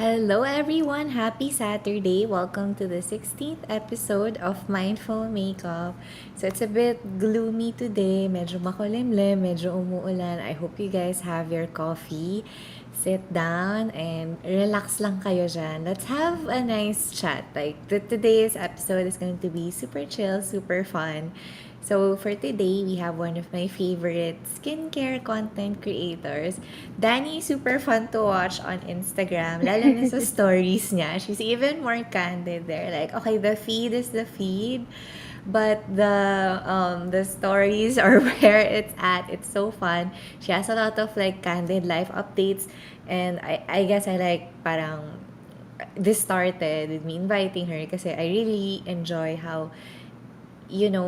Hello everyone! Happy Saturday! Welcome to the 16th episode of Mindful Makeup. So it's a bit gloomy today, medyo makulimlim, medyo umuulan. I hope you guys have your coffee. Sit down and relax lang kayo dyan. Let's have a nice chat. Today's episode is going to be super chill, super fun. So for today, we have one of my favorite skincare content creators. Dani, super fun to watch on Instagram. Lalo na sa stories niya. She's even more candid there. Like, okay, the feed is the feed. But the stories are where it's at. It's so fun. She has a lot of like candid life updates. And I guess I like parang this started with me inviting her kasi I really enjoy how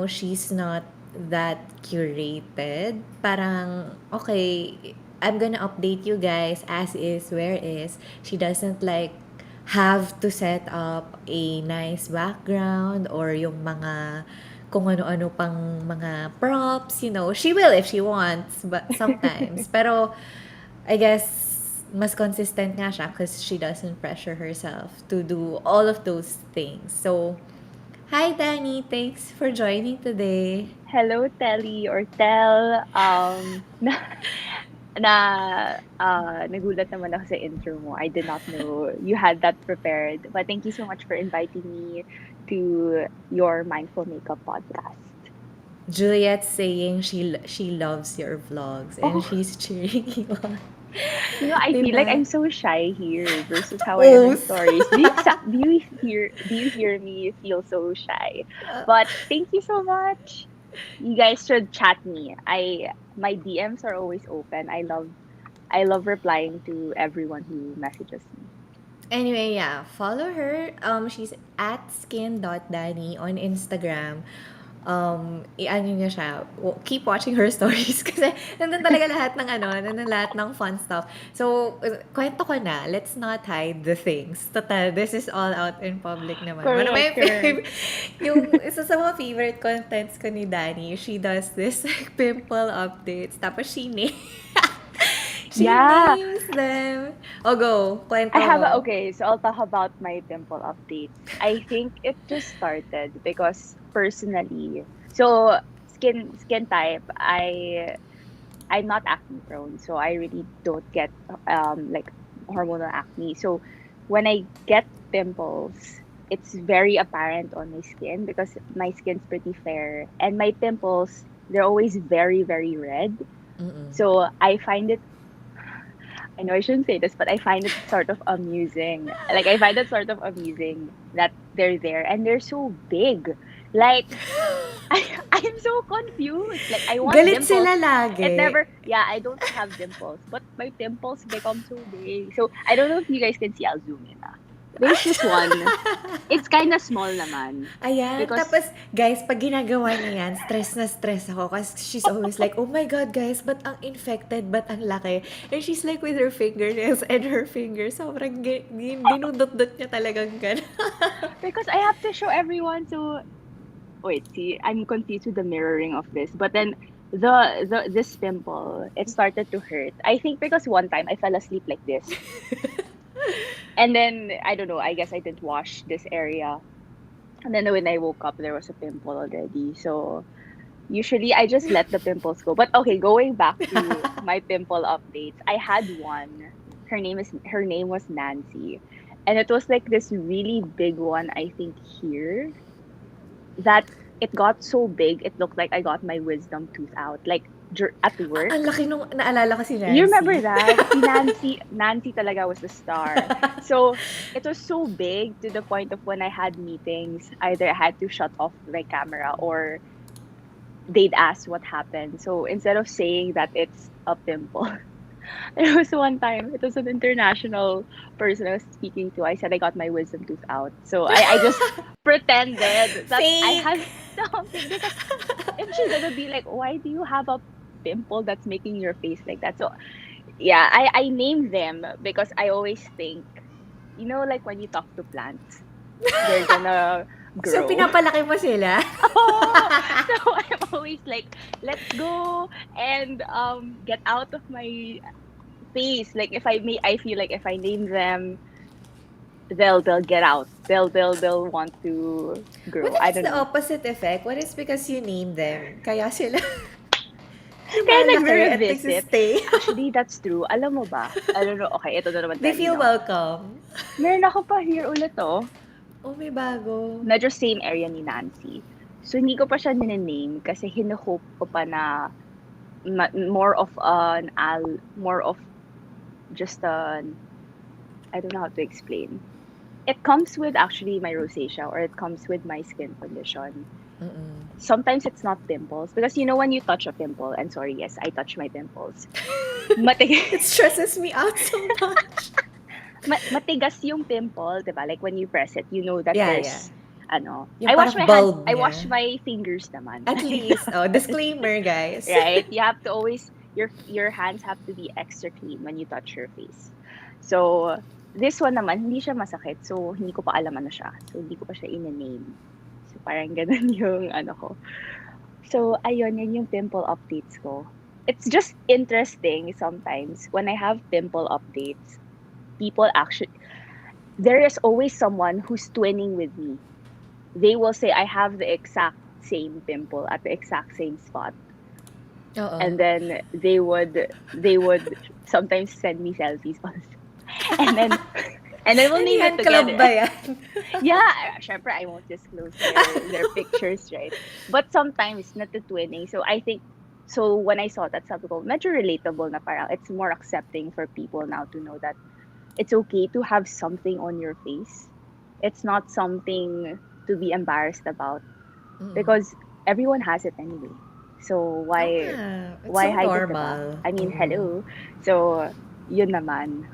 she's not that curated. Parang, okay, I'm gonna update you guys as is, where is. She doesn't like have to set up a nice background or yung mga kung ano-ano pang mga props, She will if she wants, but sometimes. Pero, I guess, mas consistent nga siya because she doesn't pressure herself to do all of those things. So, hi, Dani. Thanks for joining today. Hello, Telly or Tel. Na nagulat naman ako sa intro mo. I did not know you had that prepared. But thank you so much for inviting me to your Mindful Makeup podcast. Juliet's saying she loves your vlogs and Oh, she's cheering you on. I feel like Diba? I'm so shy here versus how I am Oh, in stories. Do you hear me feel so shy? But thank you so much. You guys should chat me. My DMs are always open. I love replying to everyone who messages me. anyway, yeah. Follow her. She's at skin.dani on Instagram. I-ano niya siya. Keep watching her stories kasi nandun talaga lahat ng nandun lahat ng fun stuff. So, kwento ko na. Let's not hide the things. Total, this is all out in public naman. One of Correct, my correct. yung isa sa mga favorite contents ko ni Dani, she does this like, pimple updates. Tapos she Yeah, names them. O go, I kwento have mo. okay, so I'll talk about my pimple updates. I think it just started because personally, so skin type, I'm not acne prone, so I really don't get like hormonal acne. So when I get pimples, it's very apparent on my skin because my skin's pretty fair and my pimples, they're always very very red. Mm-mm. So I know I shouldn't say this, but I find it sort of amusing. Like I find it sort of amusing that they're there and they're so big. Like I'm so confused. Like I want Galit dimples. sila It lagi. never I don't have dimples, but my pimples become so big. So I don't know if you guys can see, I'll zoom in. There's this one. It's kind of small naman Ayan. because Tapos, guys, pag ginagawa niya yan, stress na stress ako. Kasi she's always like, oh my God, guys, ba't ang infected? Ba't ang laki? And she's like with her fingernails and her fingers. Sobrang dinudot-dot niya talagang gano'n. because I have to show everyone. So wait, see, I'm confused with the mirroring of this. But then the this pimple, it started to hurt. I think because one time I fell asleep like this. And then I don't know, I guess I didn't wash this area. And then when I woke up there was a pimple already. So usually I just let the pimples go. But okay, going back to my pimple updates. I had one. Her name was Nancy. And it was like this really big one, I think here, that it got so big it looked like I got my wisdom tooth out. Like at Ang work. laki nung naalala ko si You Nancy. remember that? Si Nancy talaga was the star. So it was so big to the point of when I had meetings, either I had to shut off my camera or they'd ask what happened. So instead of saying that it's a pimple, there was one time, it was an international person I was speaking to. I said I got my wisdom tooth out. So I just pretended that I Fake! had something because if she's gonna be like, why do you have a pimple that's making your face like that? So yeah, I name them because I always think, like when you talk to plants, they're gonna So, grow. pinapalaki mo sila? Oh, so I'm always like, let's go and get out of my face. Like if I feel like if I name them, they'll get out. They'll want to What grow. if I it's don't the know. opposite effect? What is because you name them? Kaya sila Kaya lumalaki at nagre-revisit. nagsistay. Actually, that's true. Alam mo ba? I don't know. Okay, ito na naman They feel talino. welcome. Meron ako pa here ulit, oh. Oh, may bago. Medyo same area ni Nancy. So, hindi ko pa siya name kasi hino-hope ko pa na more of just an, I don't know how to explain. It comes with actually my rosacea, or it comes with my skin condition. Mm-mm. Sometimes it's not pimples because when you touch a pimple, and sorry, yes, I touch my pimples. Matig It stresses me out so much. matigas yung pimple, 'di ba? Like when you press it, you know that Yeah, yeah. there's ano. Yung parang bulb I wash niya. my fingers naman. At least, oh, disclaimer, guys. Right? You have to always your hands have to be extra clean when you touch your face. So, this one naman hindi siya masakit. So, hindi ko pa alam ano siya. So, hindi ko pa siya ina-name. So, parang ganun yung ano ko. So, ayun, yan yung pimple updates ko. It's just interesting sometimes when I have pimple updates, people actually, there is always someone who's twinning with me. They will say, I have the exact same pimple at the exact same spot. Oo. And then they would sometimes send me selfies also. And then we'll Ano name yan? it Club together. ba yan? Yeah, syempre I won't disclose their pictures, right? But sometimes natutwinning. So I think so when I saw that, sabi ko, medyo relatable na parang it's more accepting for people now to know that it's okay to have something on your face. It's not something to be embarrassed about Mm-mm. because everyone has it anyway. So Oo nga. It's why so hide it, diba? normal. I mean, Oo. hello. So, yun naman.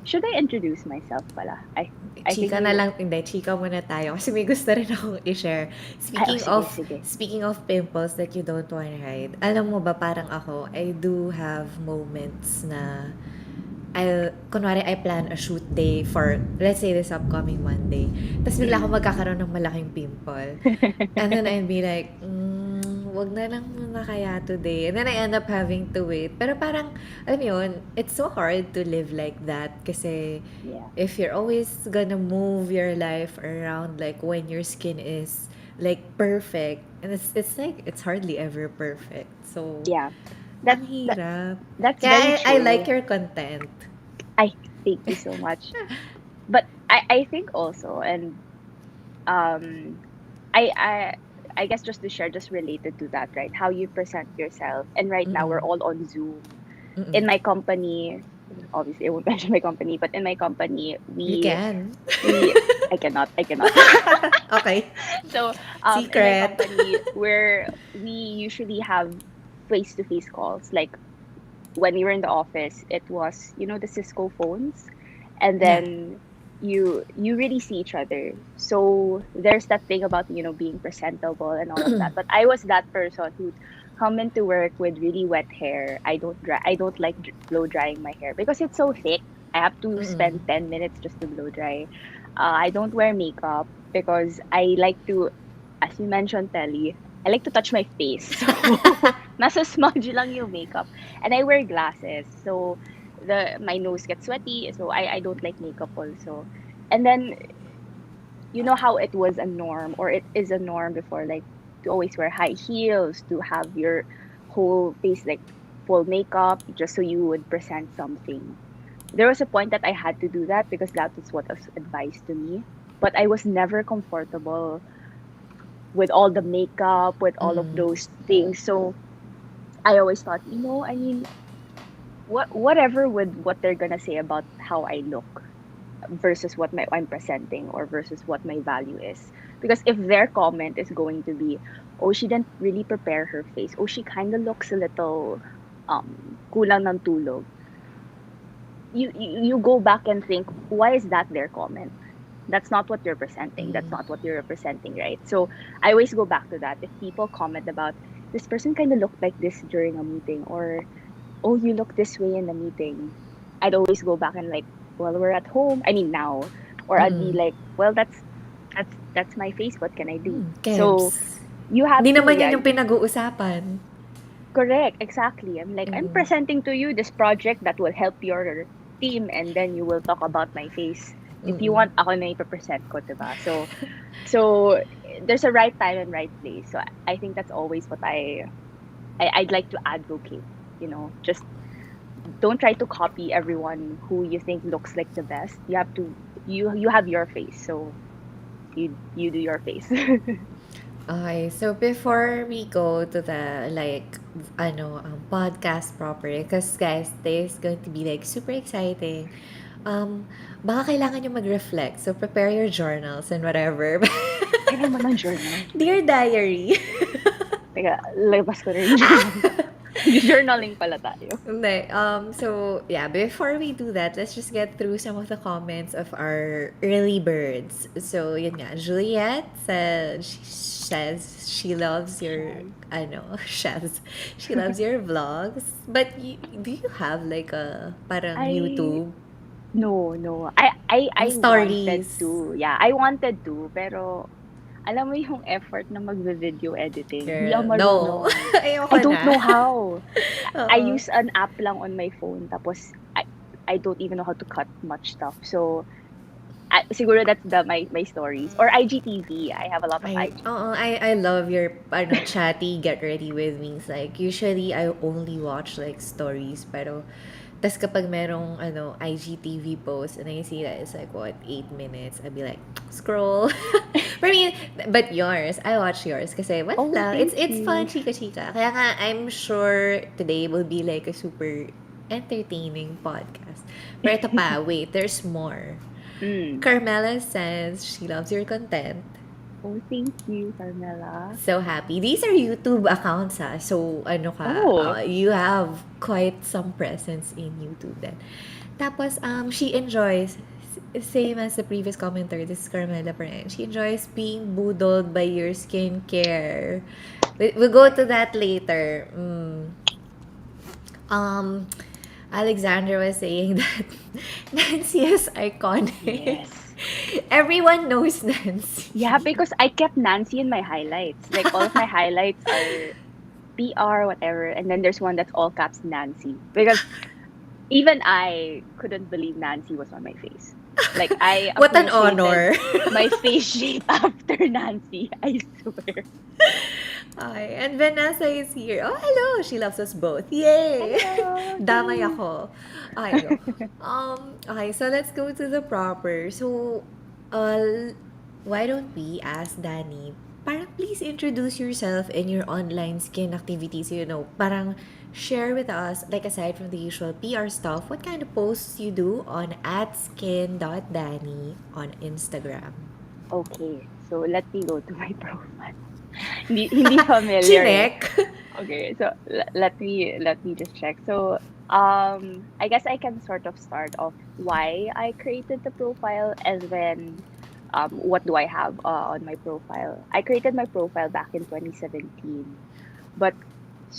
Should I introduce myself pala? I think Chika na lang, hindi, chika muna tayo. Kasi may gusto rin akong i-share. sige, sige. Speaking of pimples that you don't wanna hide, alam mo ba, parang ako, I do have moments na kunwari, I plan a shoot day for, let's say, this upcoming Monday. Tapos bigla ako Mm. magkakaroon ng malaking pimple. And then I'd be like, wag na lang muna kaya today. And then I end up having to wait. Pero parang, alam mo yun, it's so hard to live like that. Kasi Yeah. if you're always gonna move your life around like when your skin is like perfect, and it's like, it's hardly ever perfect. So, Yeah. ang That, that hirap. that's very Kaya I like true. your content. I thank you so much. But I think also, and um I I I guess just to share, just related to that, right? How you present yourself. And right now we're Mm-mm. all on Zoom. In Mm-mm. my company, obviously I won't mention my company, but in my company, You can. we I cannot. Okay. So in my Secret. company, where we usually have face-to-face calls, like when we were in the office, it was the Cisco phones, and Yeah. then you really see each other. So there's that thing about being presentable and all of that. But I was that person who'd come into work with really wet hair. I don't like blow drying my hair because it's so thick. I have to Mm-mm. spend 10 minutes just to blow dry. I don't wear makeup because I like to, as you mentioned, Telly, I like to touch my face. So nasa smudge lang yung makeup. And I wear glasses. So my nose gets sweaty. So I don't like makeup also. And then you know how it was a norm, or it is a norm before, like to always wear high heels, to have your whole face like full makeup just so you would present something. There was a point that I had to do that because that was what was advised to me. But I was never comfortable with all the makeup, with all of Mm-mm. those things. So I always thought, I mean, whatever with what they're gonna say about how I look versus what I'm presenting, or versus what my value is. Because if their comment is going to be, oh, she didn't really prepare her face, oh, she kind of looks a little kulang ng tulog, you go back and think, why is that their comment? That's not what you're presenting. That's not what you're representing, right? So I always go back to that. If people comment about, this person kind of looked like this during a meeting, or oh, you look this way in the meeting, I'd always go back and like, well, we're at home. I mean now, or I'd be Mm-mm. like, well, that's my face. What can I do? So Kebs. you have Hindi to, naman yeah, yan yung pinag-uusapan. correct, exactly. I'm like, I'm Mm-mm. presenting to you this project that will help your team, and then you will talk about my face. If you Mm-mm. want, ako na ipapresent ko, diba? So there's a right time and right place. So I think that's always what I'd like to advocate. Just don't try to copy everyone who you think looks like the best. You have your face, so you do your face. Okay, so before we go to the like podcast proper, because guys, this is going to be like super exciting. Um, Baka kailangan nyo mag-reflect, so prepare your journals and whatever. Kailan mo ng journal? Dear diary. Teka, labas ko na yung journal. Journaling pala tayo. Hindi, so yeah, before we do that, let's just get through some of the comments of our early birds. So yun nga, Juliet says she loves your, Shan. she loves your vlogs. But do you have like a parang I YouTube No. I wanted stories? to. Yeah, I wanted to, pero alam mo yung effort na magvi-video editing. Hindi ako Girl, no. marunong. Ayoko I don't na. know how. I Oo. use an app lang on my phone, tapos I don't even know how to cut much stuff. So siguro that's my stories or IGTV. I have a lot of IGTV. I love your chatty get ready with me. It's like usually I only watch like stories pero tas kapag merong IGTV post and I see that it's like what 8 minutes, I'd be like scroll. For me, but yours, I watch yours kasi wala Oh, lang. thank It's fun you. chika-chika. Kaya nga I'm sure today will be like a super entertaining podcast. Pero ito pa, wait, there's more. Mm. Carmela says she loves your content. Oh, thank you, Carmela. So happy. These are YouTube accounts ha. So Oh, you have quite some presence in YouTube then. Tapos she enjoys same as the previous commenter, this is Carmela Pren. She enjoys being boodled by your skincare. We'll go to that later. Um, Alexandra was saying that Nancy is iconic. yes. Everyone knows Nancy. Yeah, because I kept Nancy in my highlights. Like all of my highlights are PR, whatever, and then there's one that's all caps Nancy. Because even I couldn't believe Nancy was on my face. Like I What an appreciated honor. my face shape after Nancy, I swear. Hi, and Vanessa is here. Oh, hello. She loves us both. Yay! Hello. Damay Yay. ako. Okay, go. Okay, so let's go to the proper. So, why don't we ask Dani, parang please introduce yourself and your online skin activities, parang share with us, like aside from the usual PR stuff, what kind of posts you do on @skin.dani on Instagram. Okay, so let me go to my profile. Hindi familiar eh. Chinek! Okay, so let me just check. So I guess I can sort of start off why I created the profile and then what do I have on my profile. I created my profile back in 2017, but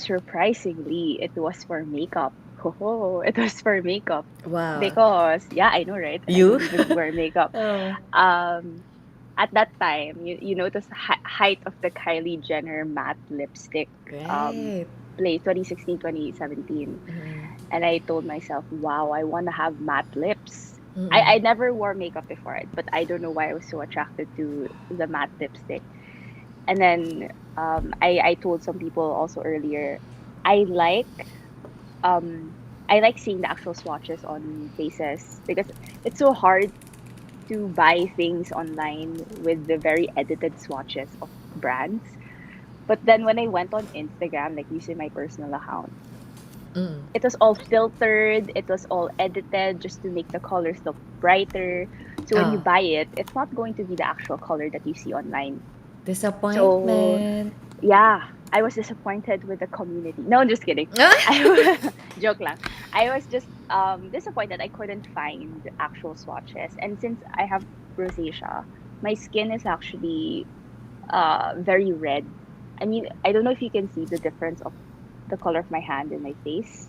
surprisingly it was for makeup. Oh, it was for makeup Wow. because yeah, I know, right? And I You? don't even wear makeup. Oh. Um at that time, you notice height of the Kylie Jenner matte lipstick um Right. play 2016 2017, Mm. and I told myself, wow, I want to have matte lips. Mm-mm. I never wore makeup before, but I don't know why I was so attracted to the matte lipstick. And then I told some people also earlier, I like um I like seeing the actual swatches on faces because it's so hard to buy things online with the very edited swatches of brands. But then when I went on Instagram, like using my personal account, Mm. it was all filtered, it was all edited just to make the colors look brighter. So when you Oh. buy it, it's not going to be the actual color that you see online. So Disappointment. yeah, I was disappointed with the community. No, just kidding. Joke lang. I was just disappointed I couldn't find actual swatches. And since I have rosacea, my skin is actually very red. I mean, I don't know if you can see the difference of the color of my hand and my face.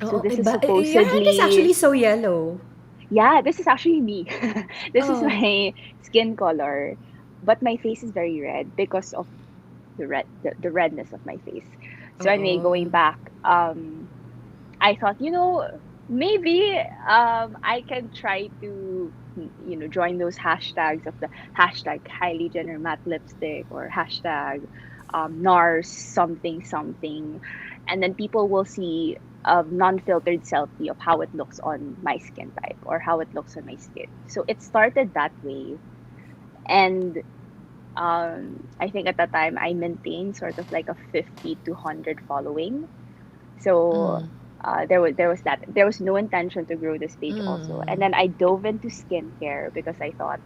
So Oh, this is your hand is supposedly, actually so yellow. yeah, this is actually me. This is Oh. my skin color, but my face is very red because of the redness of my face. So anyway, Oo. going back, I thought, Maybe I can try to join those hashtags of the hashtag Kylie Jenner matte lipstick or hashtag NARS something something, and then people will see a non-filtered selfie of how it looks on my skin type or how it looks on my skin. So it started that way, and I think at that time I maintained sort of like a 50 to 100 following. So Mm. there was that. There was no intention to grow this page also. Mm. And then I dove into skincare because I thought,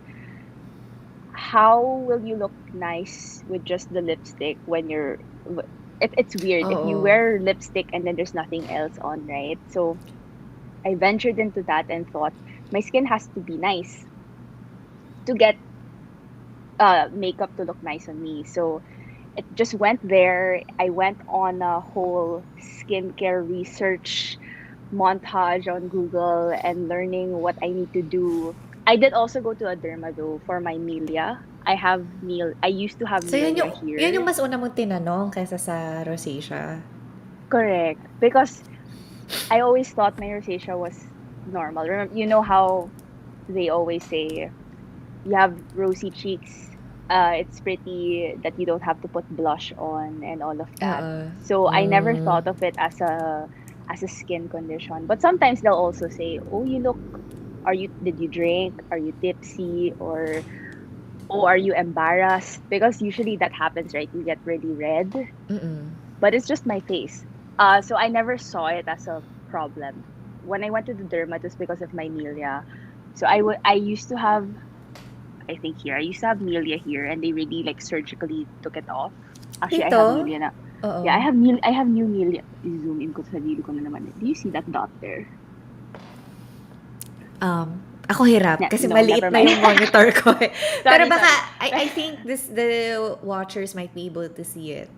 how will you look nice with just the lipstick when it's weird if you Oo. wear lipstick and then there's nothing else on, right? So I ventured into that and thought my skin has to be nice to get makeup to look nice on me. So it just went there. I went on a whole skincare research montage on Google and learning what I need to do. I did also go to a derma though for my milia. I used to have So, milia yun yung here. mas una mong tinanong kaysa sa rosacea? Correct. Because I always thought my rosacea was normal. Remember, you know how they always say you have rosy cheeks. It's pretty that you don't have to put blush on and all of that. Oo. So I never Hmm. thought of it as a skin condition. But sometimes they'll also say, "Oh, did you drink? Are you tipsy? Or oh, are you embarrassed?" Because usually that happens, right? You get really red, Mm. but it's just my face. So I never saw it as a problem. When I went to the derma, it was because of my milia. So I used to have, I think here. I used to have milia here, and they really like surgically took it off. Actually, I have Dito? milia na. Oo. Yeah, I have new milia. I-zoom in ko sa sarili ko na naman. Do you see that dot there? Ako hirap kasi No, maliit never na mind. yung monitor ko eh. Pero Sorry, baka, sorry. I think the watchers might be able to see it.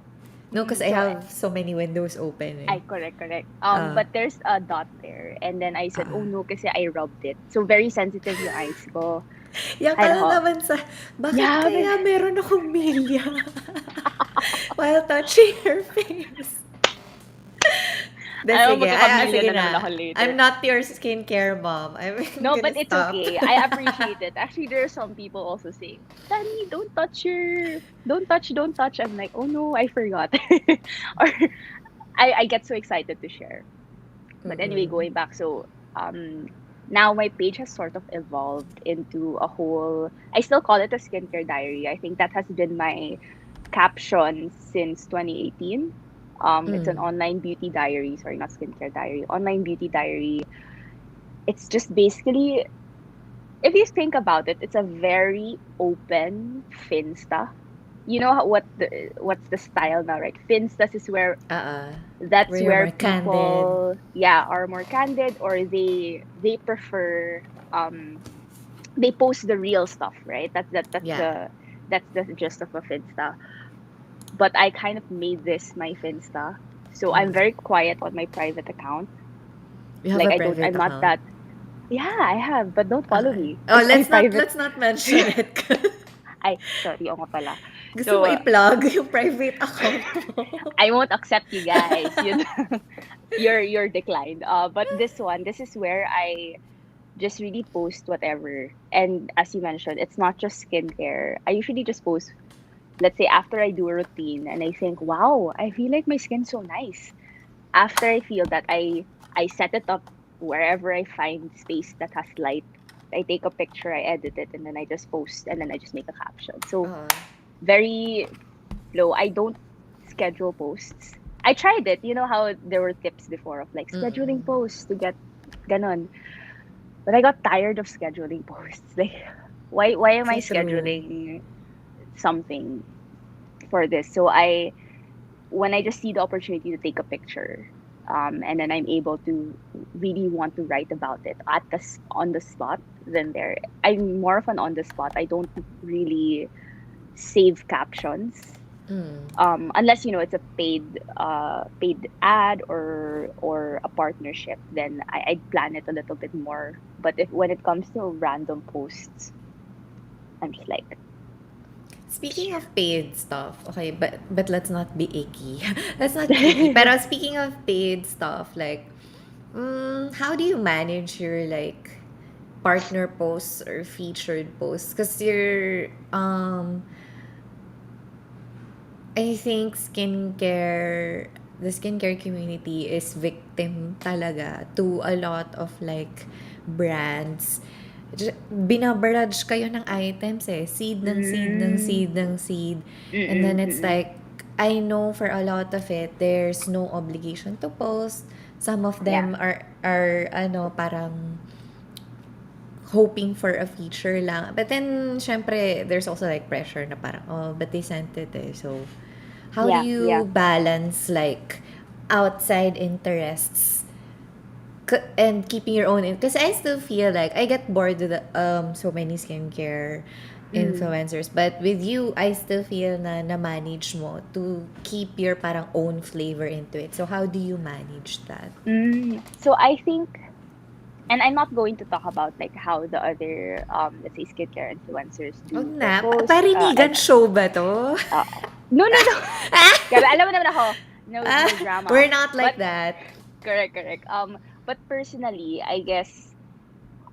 No, because I So have so many windows open eh. I correct, correct. Ah, But there's a dot there, and then I said, "Oh ah. no," kasi I rubbed it. So very sensitive yung eyes ko. Yan Ay ka na nako. naman sa, bakit Yeah, kaya meron akong milya while touching her face? alam mo, Sige. magkakamilia Sige na naman na. ako later. I'm not your skincare mom. I'm No, gonna but it's stop. okay. I appreciate it. Actually, there are some people also saying, Dani, don't touch. I'm like, oh no, I forgot. Or I get so excited to share. But anyway, Mm-mm. going back, so now my page has sort of evolved into a whole, I still call it a skincare diary. I think that has been my caption since 2018. It's Mm. an online beauty diary, sorry, not skincare diary, online beauty diary. It's just basically, if you think about it, it's a very open Finsta. You know what's the style now, right? Finstas is where Uh-uh. Where that's you're where more candid. people, yeah, are more candid, or they prefer they post the real stuff, right? Yeah. That's the gist of a Finsta. But I kind of made this my Finsta. So I'm very quiet on my private account. You have Like a private I'm not account. that, yeah, I have, but don't follow Okay. me Oh, because I private. let's not mention it. Ay, sorry, oo nga pala. Gusto mo So, i-plug yung private account mo? I won't accept you guys. You're declined. But this is where I just really post whatever. And as you mentioned, it's not just skincare. I usually just post, let's say after I do a routine and I think, wow, I feel like my skin's so nice. After I feel that, I set it up wherever I find space that has light. I take a picture, I edit it, and then I just post, and then I just make a caption. So Oo. very flow. I don't schedule posts. I tried it. You know how there were tips before of like scheduling Mm-mm. posts to get ganon. But I got tired of scheduling posts. Like why am I So true. scheduling something for this? So I when I just see the opportunity to take a picture, and then I'm able to really want to write about it on the spot, then there I'm more of an on the spot. I don't really save captions Mm. unless it's a paid ad or a partnership, then I'd plan it a little bit more. But if when it comes to random posts, I'm just like, Speaking of paid stuff, okay, but let's not be icky. Let's not be icky. Pero speaking of paid stuff, like, How do you manage your like partner posts or featured posts? Because I think the skincare community is victim talaga to a lot of like brands. Binabarrage kayo ng items eh. Seed ng seed ng Mm. seed ng seed. And then Mm-mm, it's mm-mm. like, I know for a lot of it, there's no obligation to post. Some of Yeah. them are parang hoping for a feature lang. But then, syempre, there's also like pressure na parang, oh, but they sent it eh. So, how do Yeah, yeah. you balance like outside interests and keeping your own? Because I still feel like I get bored with so many skincare Mm. influencers. But with you, I still feel na manage mo to keep your parang own flavor into it. So, how do you manage that? So I think, and I'm not going to talk about like how the other let's say skincare influencers Wag do their na. posts Parinigan and show ba to? uh, no, no, no. Grabe, alam mo naman ako, no drama. We're not But like that. correct, correct. But personally, I guess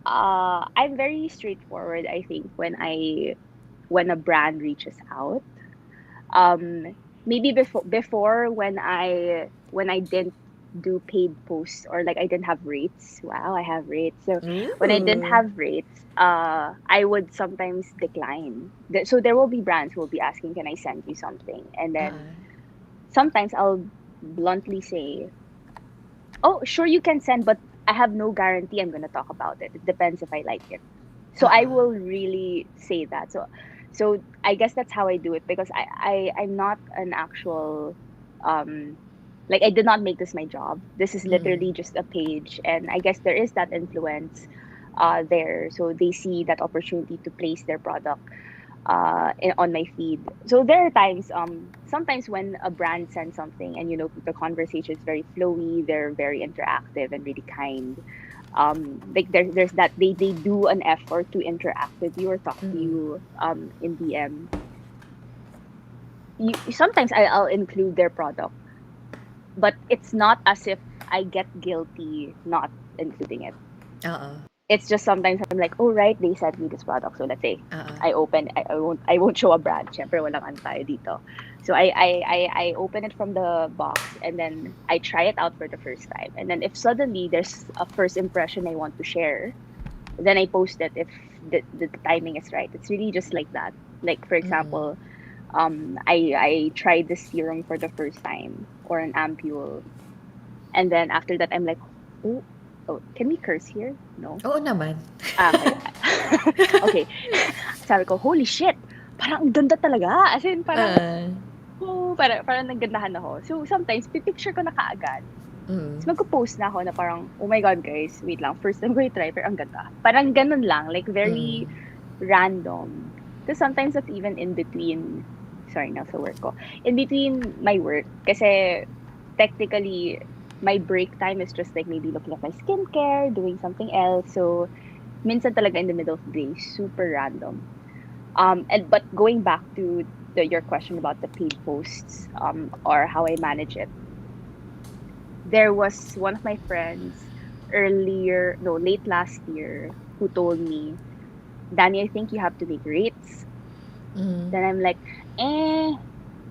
I'm very straightforward, I think, when a brand reaches out. Um Maybe before when I didn't do paid posts, or like I didn't have rates. Wow, I have rates. So when I didn't Ooh. have rates, I would sometimes decline. So there will be brands who will be asking, "Can I send you something?" And then Uh-uh. sometimes I'll bluntly say, "Oh, sure, you can send, but I have no guarantee I'm gonna talk about it. It depends if I like it." So I Uh-uh. will really say that. So I guess that's how I do it, because I'm not an actual um like, I did not make this my job. This is Mm-mm. literally just a page, and I guess there is that influence there, so they see that opportunity to place their product on my feed. So there are times, sometimes when a brand sends something, and the conversation is very flowy, they're very interactive and really kind. Like there's that they do an effort to interact with you or talk to Mm-mm. you in DM. Sometimes I'll include their product, but it's not as if I get guilty not including it. Uh-uh. It's just sometimes I'm like, oh right, they sent me this product. So let's say Uh-uh. I won't show a brand. Syempre walang antayo dito. So I open it from the box, and then I try it out for the first time. And then if suddenly there's a first impression I want to share, then I post it if the timing is right. It's really just like that. Like for Mm-mm. example, I tried this serum for the first time, or an ampule, and then after that I'm like, oh, oh, can we curse here? No. Oo naman. Ah, okay. Okay. Sabi ko, holy shit! Parang ang ganda talaga. As in, parang, Uh, oh, parang naggandahan ako. So, sometimes, pipicture ko na kaagad. mm. Tapos magpo-post na ako na parang, oh my God, guys, wait lang. First time ko i-try, pero ang ganda. Parang ganun lang. Like, Mm. very random. Because sometimes that's even in between, sorry, nasa work ko. In between my work. Kasi, technically, my break time is just like maybe looking at my skincare, doing something else. So, minsan talaga in the middle of the day, super random. And but going back to your question about the paid posts, or how I manage it, there was one of my friends earlier, no, late last year, who told me, Danny, I think you have to make rates. Mm. Then I'm like, eh,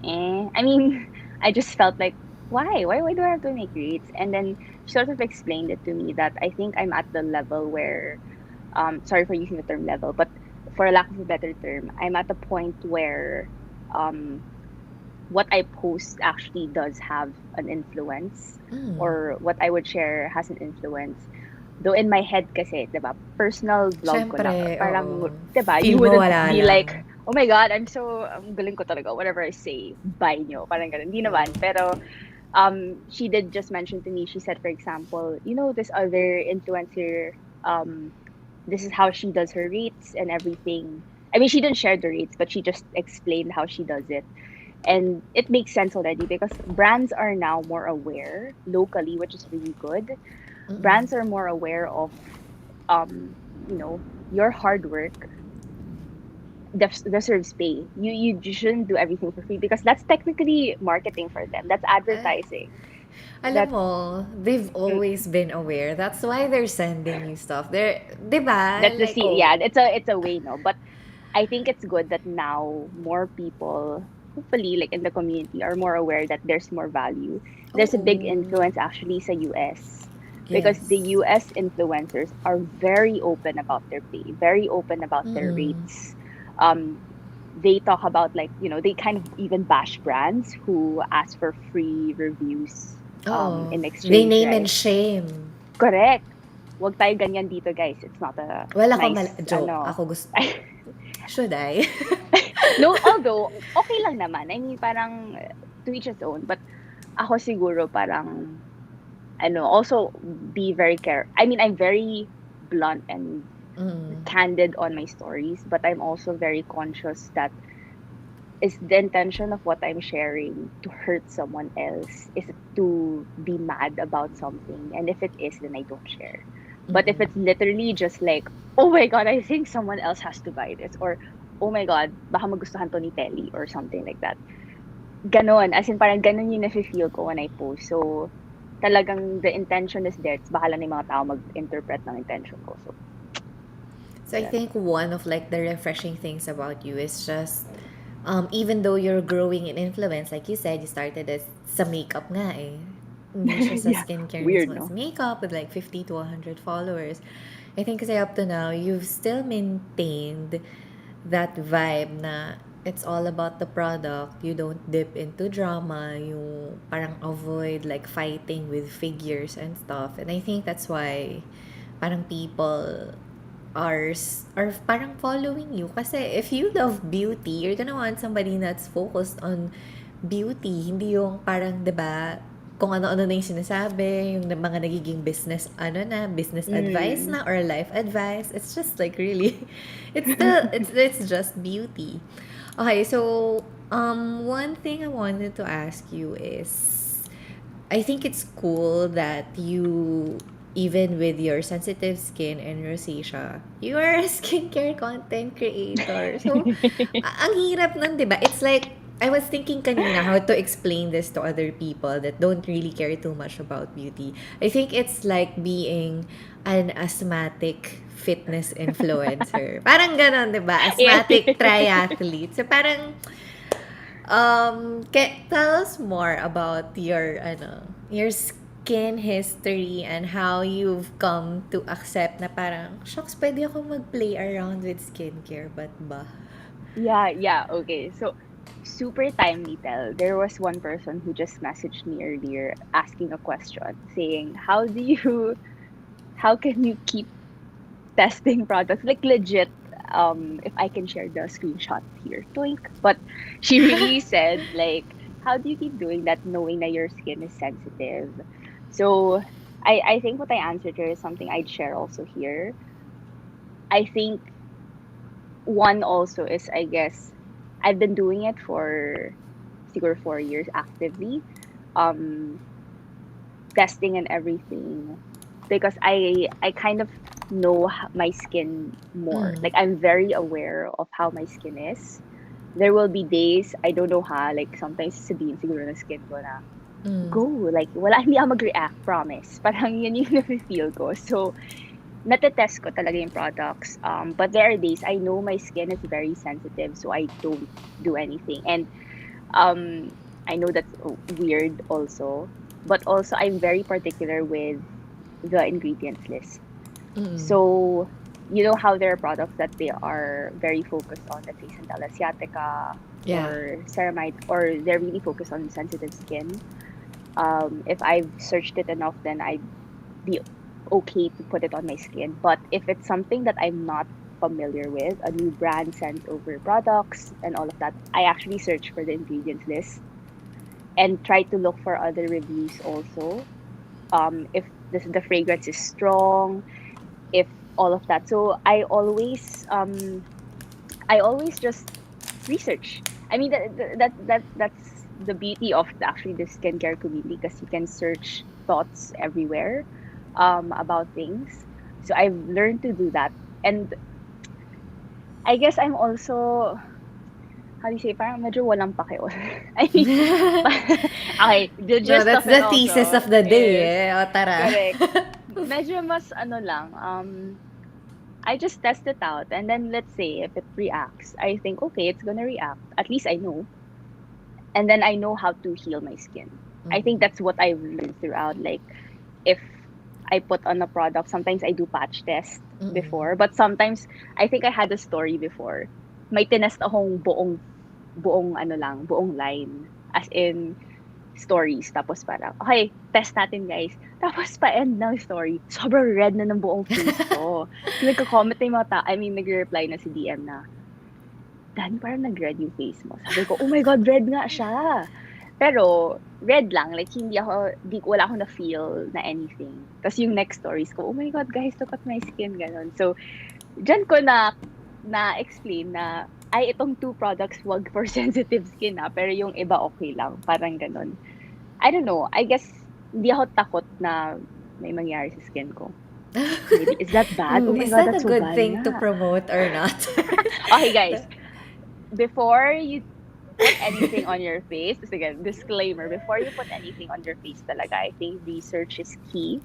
I mean, I just felt like, why do I have to make rates? And then she sort of explained it to me that I think I'm at the level where, sorry for using the term level, but for lack of a better term, I'm at the point where um, what I post actually does have an influence, Mm. or what I would share has an influence. Though in my head kasi, 'di ba, personal vlog ko lang, Siyempre, parang, oo. 'di ba, Feel you mo wouldn't wala be lang. like, oh my God, ang galing ko talaga, whatever I say, buy nyo, parang ganun. Hindi Mm. naman, pero she did just mention to me, she said, for example, this other influencer, um, this is how she does her rates and everything. I mean, she didn't share the rates, but she just explained how she does it. And it makes sense already, because brands are now more aware locally, which is really good. Mm-mm. Brands are more aware of, your hard work deserves pay. You shouldn't do everything for free, because that's technically marketing for them. That's Ah, advertising. Alam That mo, they've mm, always been aware. That's why they're sending you stuff. They're, di ba? that's the Like, see, oh, yeah, it's a way, no. But I think it's good that now more people, hopefully, like in the community, are more aware that there's more value. There's a big oo. influence actually sa US because the Yes. US influencers are very open about their pay, very open about their Mm-mm. rates. Um, they talk about like, they kind of even bash brands who ask for free reviews Oo. in They exchange, name and right? shame. Correct. Wag tayo ganyan dito, guys. It's not a Well, ako nice, joke. ano. Ako gusto, should I? No, although, okay lang naman. I mean, parang to each his own. But ako siguro parang, also be very care. I mean, I'm very blunt and Mm. candid on my stories, but I'm also very conscious that is the intention of what I'm sharing to hurt someone else? Is it to be mad about something? And if it is, then I don't share. But if Mm-mm. it's literally just like, oh my God, I think someone else has to buy this, or oh my God, baka magustuhan to ni Telly, or something like that. Ganon, as in parang ganon yung nafe-feel ko when I post. So, talagang the intention is there. It's bahala na yung mga tao mag-interpret ng intention ko. So, So I ayun. think one of like the refreshing things about you is just even though you're growing in influence, like you said, you started as sa makeup nga eh. Hindi siya sa Yeah, skincare weird, mismo. It's no? makeup with like 50 to 100 followers. I think kasi up to now, you've still maintained that vibe na it's all about the product. You don't dip into drama. You parang avoid like fighting with figures and stuff. And I think that's why parang people are parang following you. Kasi if you love beauty, you're gonna want somebody that's focused on beauty. Hindi yung parang, 'di ba, kung ano-ano na yung sinasabi, yung mga nagiging business, business advice Mm. na or life advice. It's just like really, it's still, it's just beauty. Okay, so, one thing I wanted to ask you is, I think it's cool that you, even with your sensitive skin and rosacea, you are a skincare content creator. So, ang hirap nun, di ba? It's like, I was thinking kanina how to explain this to other people that don't really care too much about beauty. I think it's like being an asthmatic fitness influencer. Parang ganon, di ba? Yes, Asthmatic triathlete. So, parang, tell us more about your skin history and how you've come to accept na parang, shucks, pwede ako mag-play around with skincare, but ba? yeah, yeah. Okay. So, super timely tell. There was one person who just messaged me earlier asking a question saying, how can you keep testing products? Like, legit, if I can share the screenshot here, toink. But she really said, like, how do you keep doing that knowing that your skin is sensitive? So, I think what I answered her is something I'd share also here. I think one also is, I guess, I've been doing it for siguro 4 years actively, um, testing and everything, because I kind of know my skin more. Mm. Like, I'm very aware of how my skin is. There will be days I don't know how, like sometimes sabihin siguro ng skin ko na Mm. go, like wala, hindi ako mag-react, promise. Parang yun yung nafe-feel ko. So, natetest ko talaga yung products. But there are days I know my skin is very sensitive, so I don't do anything. And um, I know that's weird also, but also I'm very particular with the ingredients list. Mm. So, you know how there are products that they are very focused on, let's say, Centella asiatica Yeah. or ceramide, or they're really focused on sensitive skin. If I've searched it enough, then I'd be okay to put it on my skin. But if it's something that I'm not familiar with, a new brand sends over products and all of that, I actually search for the ingredients list and try to look for other reviews also. If the fragrance is strong, if all of that. So I always just research. I mean that's the beauty of actually the skincare community, because you can search thoughts everywhere about things. So I've learned to do that. And I guess I'm also how do you say, parang medyo walang pakiol. I mean, okay, the No, gist that's of it the thesis also of the is, day eh. O, tara. correct, medyo mas ano lang, I just test it out and then let's say if it reacts, I think, okay, it's gonna react. At least I know. And then I know how to heal my skin. I think that's what I've learned throughout. Like, if I put on a product, sometimes I do patch test before, but sometimes I think I had a story before. May tinest akong buong ano lang, buong line. As in, stories. Tapos parang, okay, test natin guys. Tapos pa-end ng story, sobrang red na ng buong face ko. Nagko-comment na yung mga I mean, nagre-reply na si DM na, Dani, parang nag-red yung face mo. Sabi ko, oh my God, red nga siya. Pero, red lang. Like, wala akong na-feel na anything. Tapos yung next stories ko, oh my God, guys, look at my skin, ganon. So, dyan ko na-explain na, ay, itong two products, wag for sensitive skin pero yung iba okay lang. Parang ganon. I don't know. I guess, hindi ako takot na may mangyari sa skin ko. Maybe, is that bad? Oh my Is God, that a that's so good bad thing to nga. promote or not? Okay, guys. Before you put anything on your face, this again, disclaimer, before you put anything on your face talaga, I think research is key.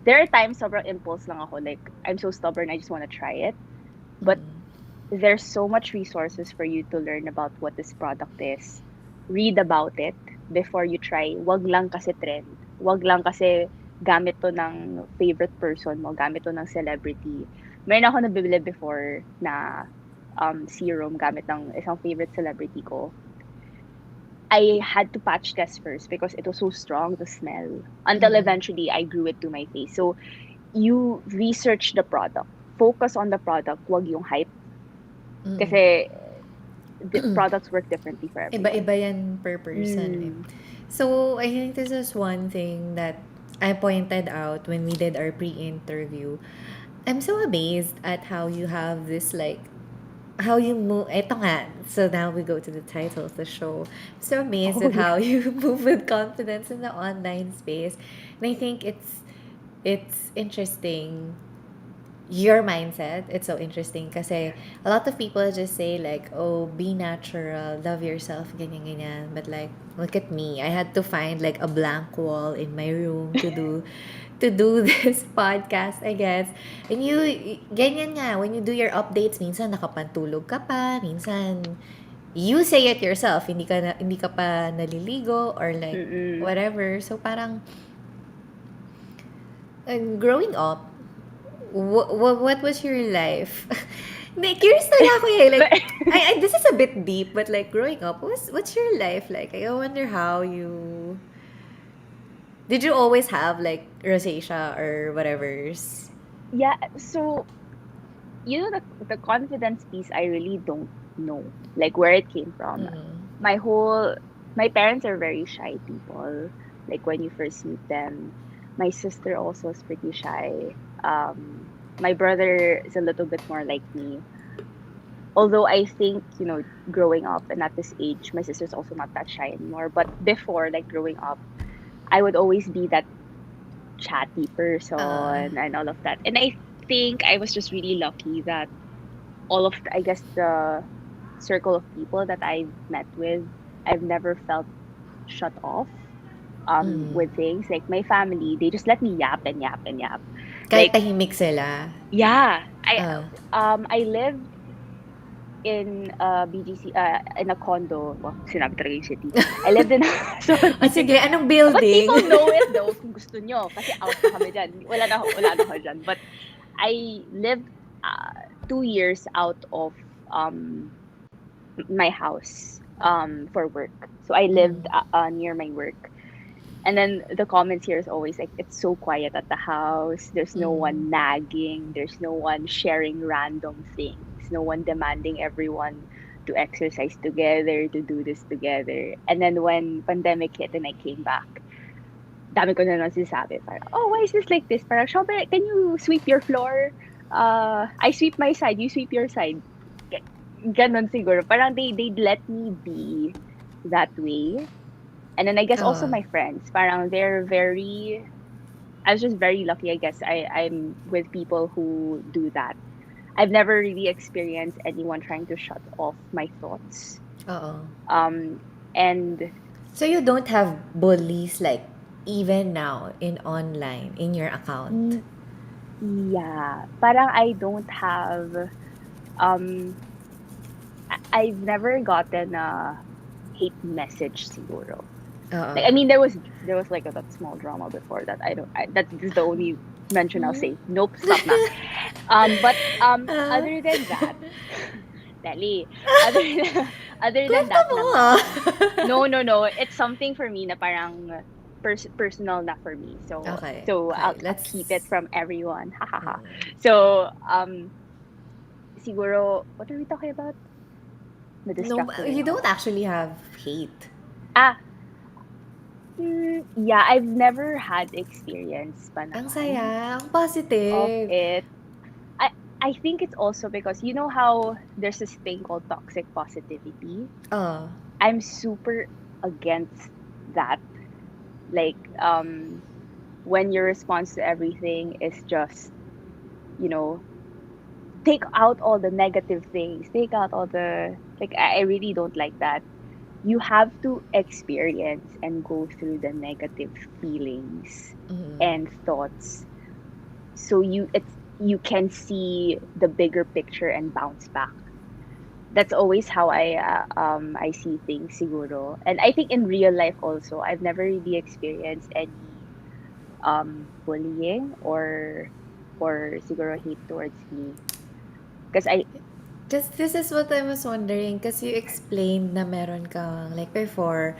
There are times sobrang impulse lang ako, like, I'm so stubborn, I just want to try it. But there's so much resources for you to learn about what this product is. Read about it before you try. Wag lang kasi trend. Wag lang kasi gamit to ng favorite person mo, gamit to ng celebrity. Meron ako nabibili before na serum gamit ng isang favorite celebrity ko. I had to patch test first because it was so strong, the smell. Until eventually, I grew it to my face. So, you research the product. Focus on the product, wag yung hype. Kasi, products work differently for everyone. Iba-iba yan per person eh. So, I think this is one thing that I pointed out when we did our pre-interview. I'm so amazed at how you have this like how you move. Ito nga. So now we go to the title of the show. I'm so amazed Oh, at how yeah. you move with confidence in the online space. And I think it's interesting your mindset. It's so interesting kasi a lot of people just say like, oh, be natural, love yourself, ganyan, ganyan. But like, look at me. I had to find like a blank wall in my room to do this podcast, I guess. And ganyan nga, when you do your updates, minsan nakapantulog ka pa, minsan you say it yourself, hindi ka pa naliligo or like whatever. So parang growing up, what was your life? Curious talaga ako eh. Like, this is a bit deep, but like growing up, what's your life like? I wonder how you... Did you always have like rosacea or whatever's? Yeah, so, the confidence piece, I really don't know, like, where it came from. My parents are very shy people. Like, when you first meet them, my sister also is pretty shy. My brother is a little bit more like me. Although I think, growing up and at this age, my sister's also not that shy anymore. But before, like growing up, I would always be that chatty person and all of that. And I think I was just really lucky that all of, I guess, the circle of people that I've met with, I've never felt shut off with things. Like my family, they just let me yap and yap and yap. Kahit Like, tahimik sila. yeah, I lived in BGC, in a condo. Well, sinabi talaga yung city. I lived in a, sorry. Sige, anong But building? people know it though, kung gusto nyo. Kasi out na kami dyan. Wala na ako dyan. But I lived 2 years out of my house for work. So I lived near my work. And then the comments here is always like, it's so quiet at the house. There's no one nagging. There's no one sharing random things. No one demanding everyone to exercise together, to do this together. And then when pandemic hit and I came back, dami ko na lang sinasabi. Parang, oh, why is this like this? Parang, Shobe, can you sweep your floor? I sweep my side, you sweep your side. Ganon siguro. Parang they'd let me be that way. And then I guess also my friends, parang they're very, I was just very lucky, I guess. I'm with people who do that. I've never really experienced anyone trying to shut off my thoughts. Oo. Um, and So you don't have bullies like even now in online in your account? y- yeah, parang I don't have, um, I've never gotten a hate message siguro. Oo. Like, I mean, there was like that small drama before that. I don't. That is the only mention I'll Hmm? say. Nope, stop na. But Ah. other than that, Dali. Other other than Kwento that mo. naman, no, no, no. It's something for me na parang personal na for me. So Okay, so okay. I'll keep it Let's from everyone. Ha ha ha. mm. So siguro what are we talking about? No, Na-distract tuloy you ako. don't actually have hate. Ah, yeah, I've never had experience pa Ang naman saya, ang of positive. it. I I think it's also because you know how there's this thing called toxic positivity. Oh. I'm super against that. Like when your response to everything is just, you know, take out all the negative things, take out all the like I really don't like that. You have to experience and go through the negative feelings Mm. and thoughts so you can see the bigger picture and bounce back. That's always how I see things siguro. And I think in real life also, I've never really experienced any bullying or siguro hate towards me because I Because this is what I was wondering. Because you explained na meron kang, like before,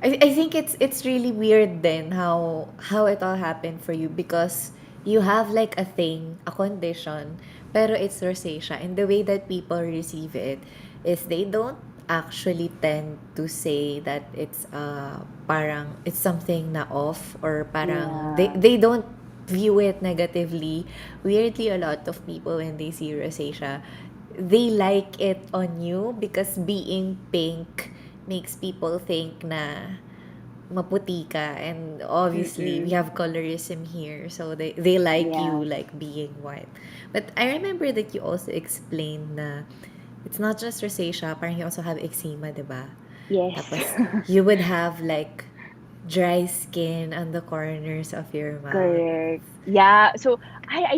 I think it's really weird then how it all happened for you because you have like a thing, a condition, pero it's rosacea. And the way that people receive it is they don't actually tend to say that it's parang it's something na off or parang yeah they don't view it negatively. Weirdly, a lot of people when they see rosacea, they like it on you because being pink makes people think na maputi ka, and obviously we mm-mm, have colorism here, so they like you yeah like being white. But I remember that you also explained na it's not just rosacea, parang you also have eczema, diba? yes Tapos you would have like dry skin on the corners of your mouth. correct yeah so I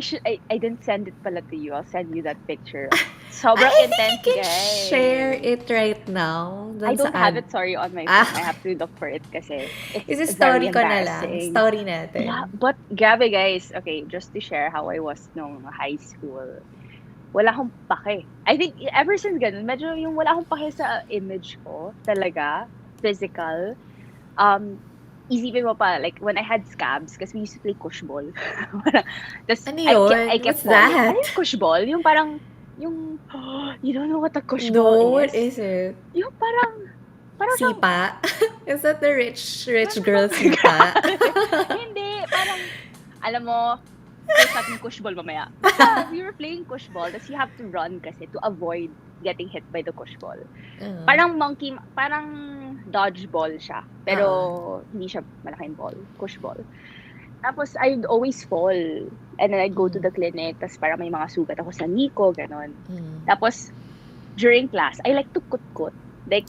didn't send it pala to you. I'll send you that picture. Sobrang I think intense you can share guys. it right now I dun sa don't have ad. it, sorry, on my Ah, phone. I have to look for it kasi it's isi very story ko na lang. embarrassing. Story Yeah, natin. but grabe guys. Okay, just to share how I was nung high school. Wala akong pake. I think ever since ganun, medyo yung wala akong pake sa image ko talaga, physical. Um, Isipin mo pa, like when I had scabs, kasi we used to play kush ball. Tapos Ano I yun? kept What's falling. Ano that? yung kush ball? Yung parang, yung, you don't know what a kush ball No, what is? is it? Yung parang siyang Sipa? Is that the rich Parang girl bang sipa? hindi, parang alam mo, search natin kush ball mamaya. Basta we were playing kush ball, tapos you have to run kasi to avoid getting hit by the kush ball. Oo. Parang dodgeball siya, Oo. pero hindi siya malaking ball, kush ball. Tapos I'd always fall, and then I'd go to Mm. the clinic, tapos parang may mga sugat ako sa niko, ganon. Mm. Tapos during class, I like to kut-kut. Like,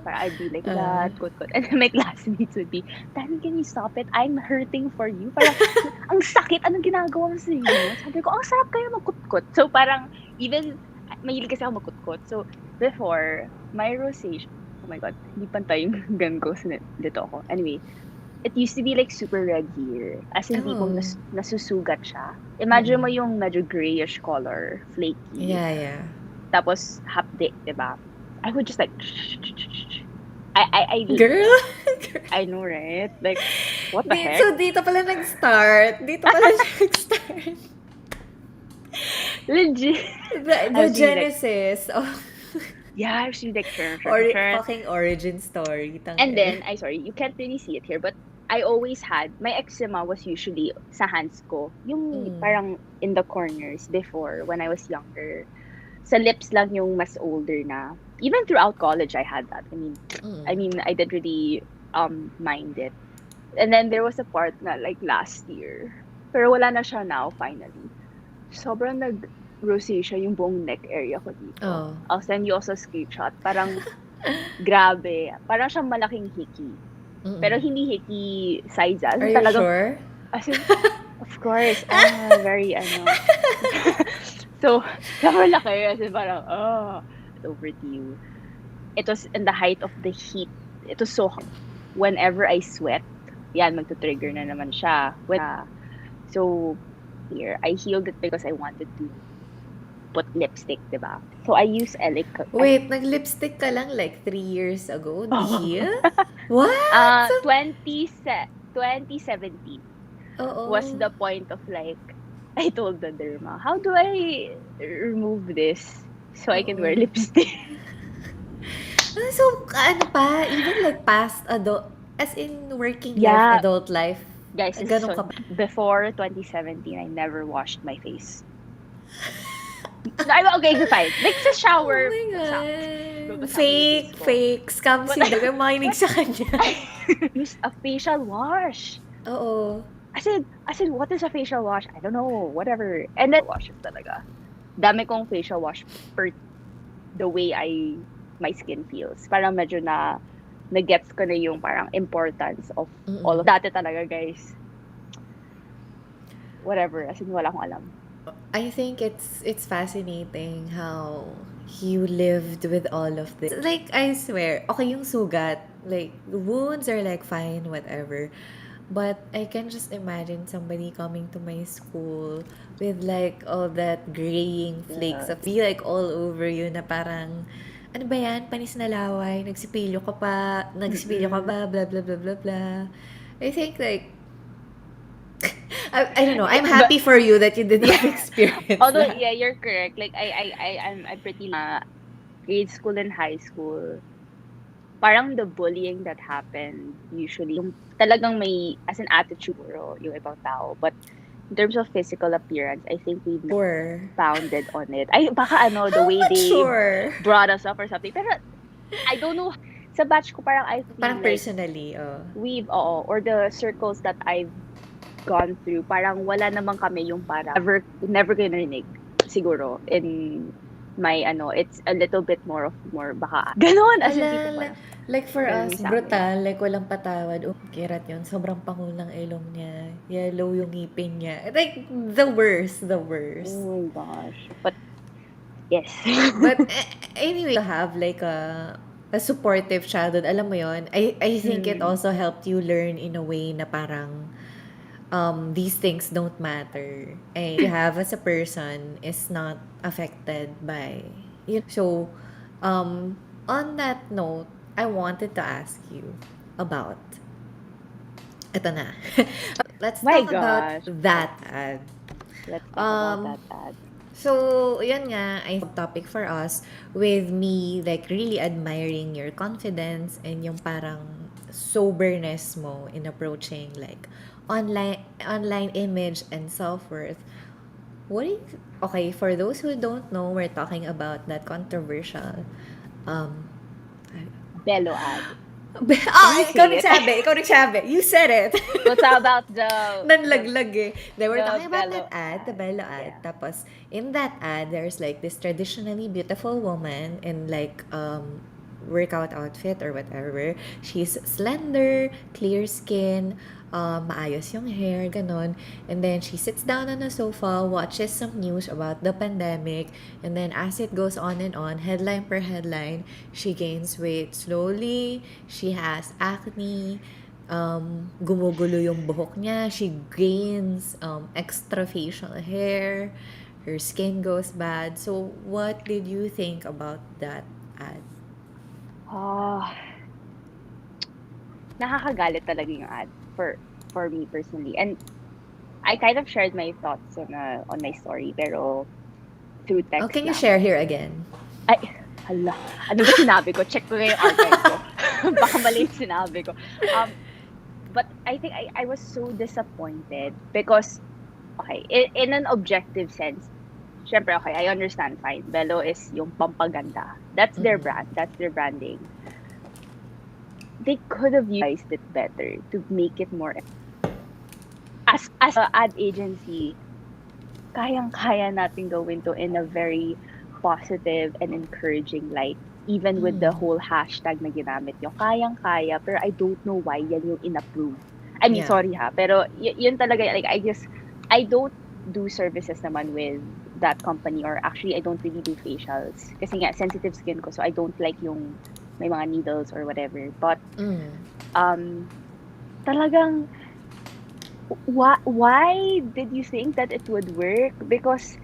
I'd be like Ah. that, good. And then my classmates would be, Dani, can you stop it? I'm hurting for you. Parang, ang sakit, anong ginagawa mo sa inyo? Sabi ko, ang sarap kayo magkutkot. So parang, even, mahilig kasi ako magkutkot. So, before, my rosacea, oh my God, hindi pantay yung gan ko sa dito ako. Anyway, it used to be like super red here. As in, tipong Oh. nasusugat siya. Imagine mo Mm-mm. yung medyo grayish color, flaky. Yeah, yeah. Tapos hapde, 'di ba? I would just like I I I Girl? I know, right? Like what the heck? So, dito pala nag-start. Dito pala nag-start. Legit. I The was really like, genesis of yeah, I was really like, sure, sure, or sure, sure. fucking origin story. And Tangina. then, I sorry, you can't really see it here, but I always had my eczema was usually sa hands ko. Yung Mm. parang in the corners before when I was younger. Sa lips lang yung mas older na. Even throughout college, I had that. I Mm. mean, I didn't really mind it. And then there was a part na like last year. Pero wala na siya now, finally. Sobrang rosacea yung buong neck area ko dito. Oh. I'll send you also a screenshot. Parang, grabe. Parang siyang malaking hiki. Pero Mm-mm. hindi hiki sides, as Are in you talagang, sure? as in, of course, very, so, sobrang laki, as in parang, over to you. It was in the height of the heat. It was so hot. Whenever I sweat, yan, magto-trigger na naman siya. So, here, I healed it because I wanted to put lipstick, diba? So, I use Wait, nag-lipstick ka lang like 3 years ago? oh, Heel? What? 2017 was Oo. the point of like, I told the derma, how do I remove this so I can Oo. wear lipstick? So, ano pa, even like past adult, as in working life, Yeah, adult life, guys, this is ganun so, ka ba? before 2017, I never washed my face. No, okay, fine. Like sa Oh shower, my God. babasa ko yung face Fake, ko. fake. Scam But, si Doc. Makinig but, sa kanya. I used a facial wash. Oo. I said, what is a facial wash? I don't know, whatever. And then, washes talaga. Dami kong facial wash per the way my skin feels. Parang medyo na-gets ko na yung parang importance of all Mm-mm. of dati talaga, guys. Whatever, as in wala akong alam. I think it's fascinating how you lived with all of this. Like, I swear, okay yung sugat. Like, wounds are like fine, whatever. But I can just imagine somebody coming to my school with like all that graying flakes Yeah. of be like all over you na parang, ano ba yan? Panis na laway, nagsipilyo ka Mm-mm. ba, blah, blah, blah, blah, blah. I think like, I don't know. I'm But happy for you that you did not experience although, that. yeah, you're correct. Like I'm pretty grade school and high school. Parang the bullying that happened usually yung talagang may as an attitude bro, yung ibang tao. But in terms of physical appearance, I think we've not Sure. founded on it. Ay, baka the How way much they sure? brought us up or something. Pero I don't know. Sa batch ko parang I feel Parang like personally, oh. or the circles that I've gone through, parang wala naman kami yung parang never ko narinig siguro in my it's a little bit more baka ganon as in tipo parang Like for ganun us, yung sa amin. brutal, like walang patawad. Oh, kirat yun. Sobrang pangul ng ilong niya. Yellow yung ngipin niya. Like, the worst, the worst. Oh my gosh. But yes. But anyway, to have like a supportive childhood, alam mo yon, I think it Mm. also helped you learn in a way na parang these things don't matter. And you have as a person is not affected by you. So, on that note, I wanted to ask you about, ito na. Let's My talk about gosh. that ad. Let's talk about Um, that ad. So, yun nga, I topic for us with me like really admiring your confidence and yung parang soberness mo in approaching like online image and self-worth. What do you, okay, for those who don't know, we're talking about that controversial um Bello ad. Can you ikaw say it? nagsabi. You said it. What's about the Nanlaglag eh. They were the talking about that Bello ad, the ad? Bello ad. Yeah. Tapos, in that ad, there's like this traditionally beautiful woman in like workout outfit or whatever. She's slender, clear skin, maayos yung hair, ganon. And then she sits down on a sofa, watches some news about the pandemic, and then as it goes on and on, headline per headline, she gains weight slowly, she has acne, gumugulo yung buhok niya, she gains extra facial hair, her skin goes bad. So, what did you think about that ad? Oh, nakakagalit talaga yung ad for me personally. And I kind of shared my thoughts on my story pero through Oh, text can you lang. share here again? Ay, hala. Ano ba sinabi ko? Check ko nga yung archive ko. Baka mali yung sinabi ko. But I think I was so disappointed because, okay, in an objective sense, syempre, okay, I understand, fine. Bello is yung pampaganda. That's their Mm-mm. brand. That's their branding. They could have utilized it better to make it more as a ad agency. kayang-kaya natin gawin to in a very positive and encouraging light. Even with the Mm. whole hashtag na ginamit nyo, kayang-kaya, pero I don't know why yan yung inapprove. I mean, Yeah. sorry ha, pero yun talaga, like, I don't do services naman with that company, or actually, I don't really do facials. Kasi nga, sensitive skin ko, so I don't like yung may mga needles or whatever. But, Mm. um, talagang, why did you think that it would work? Because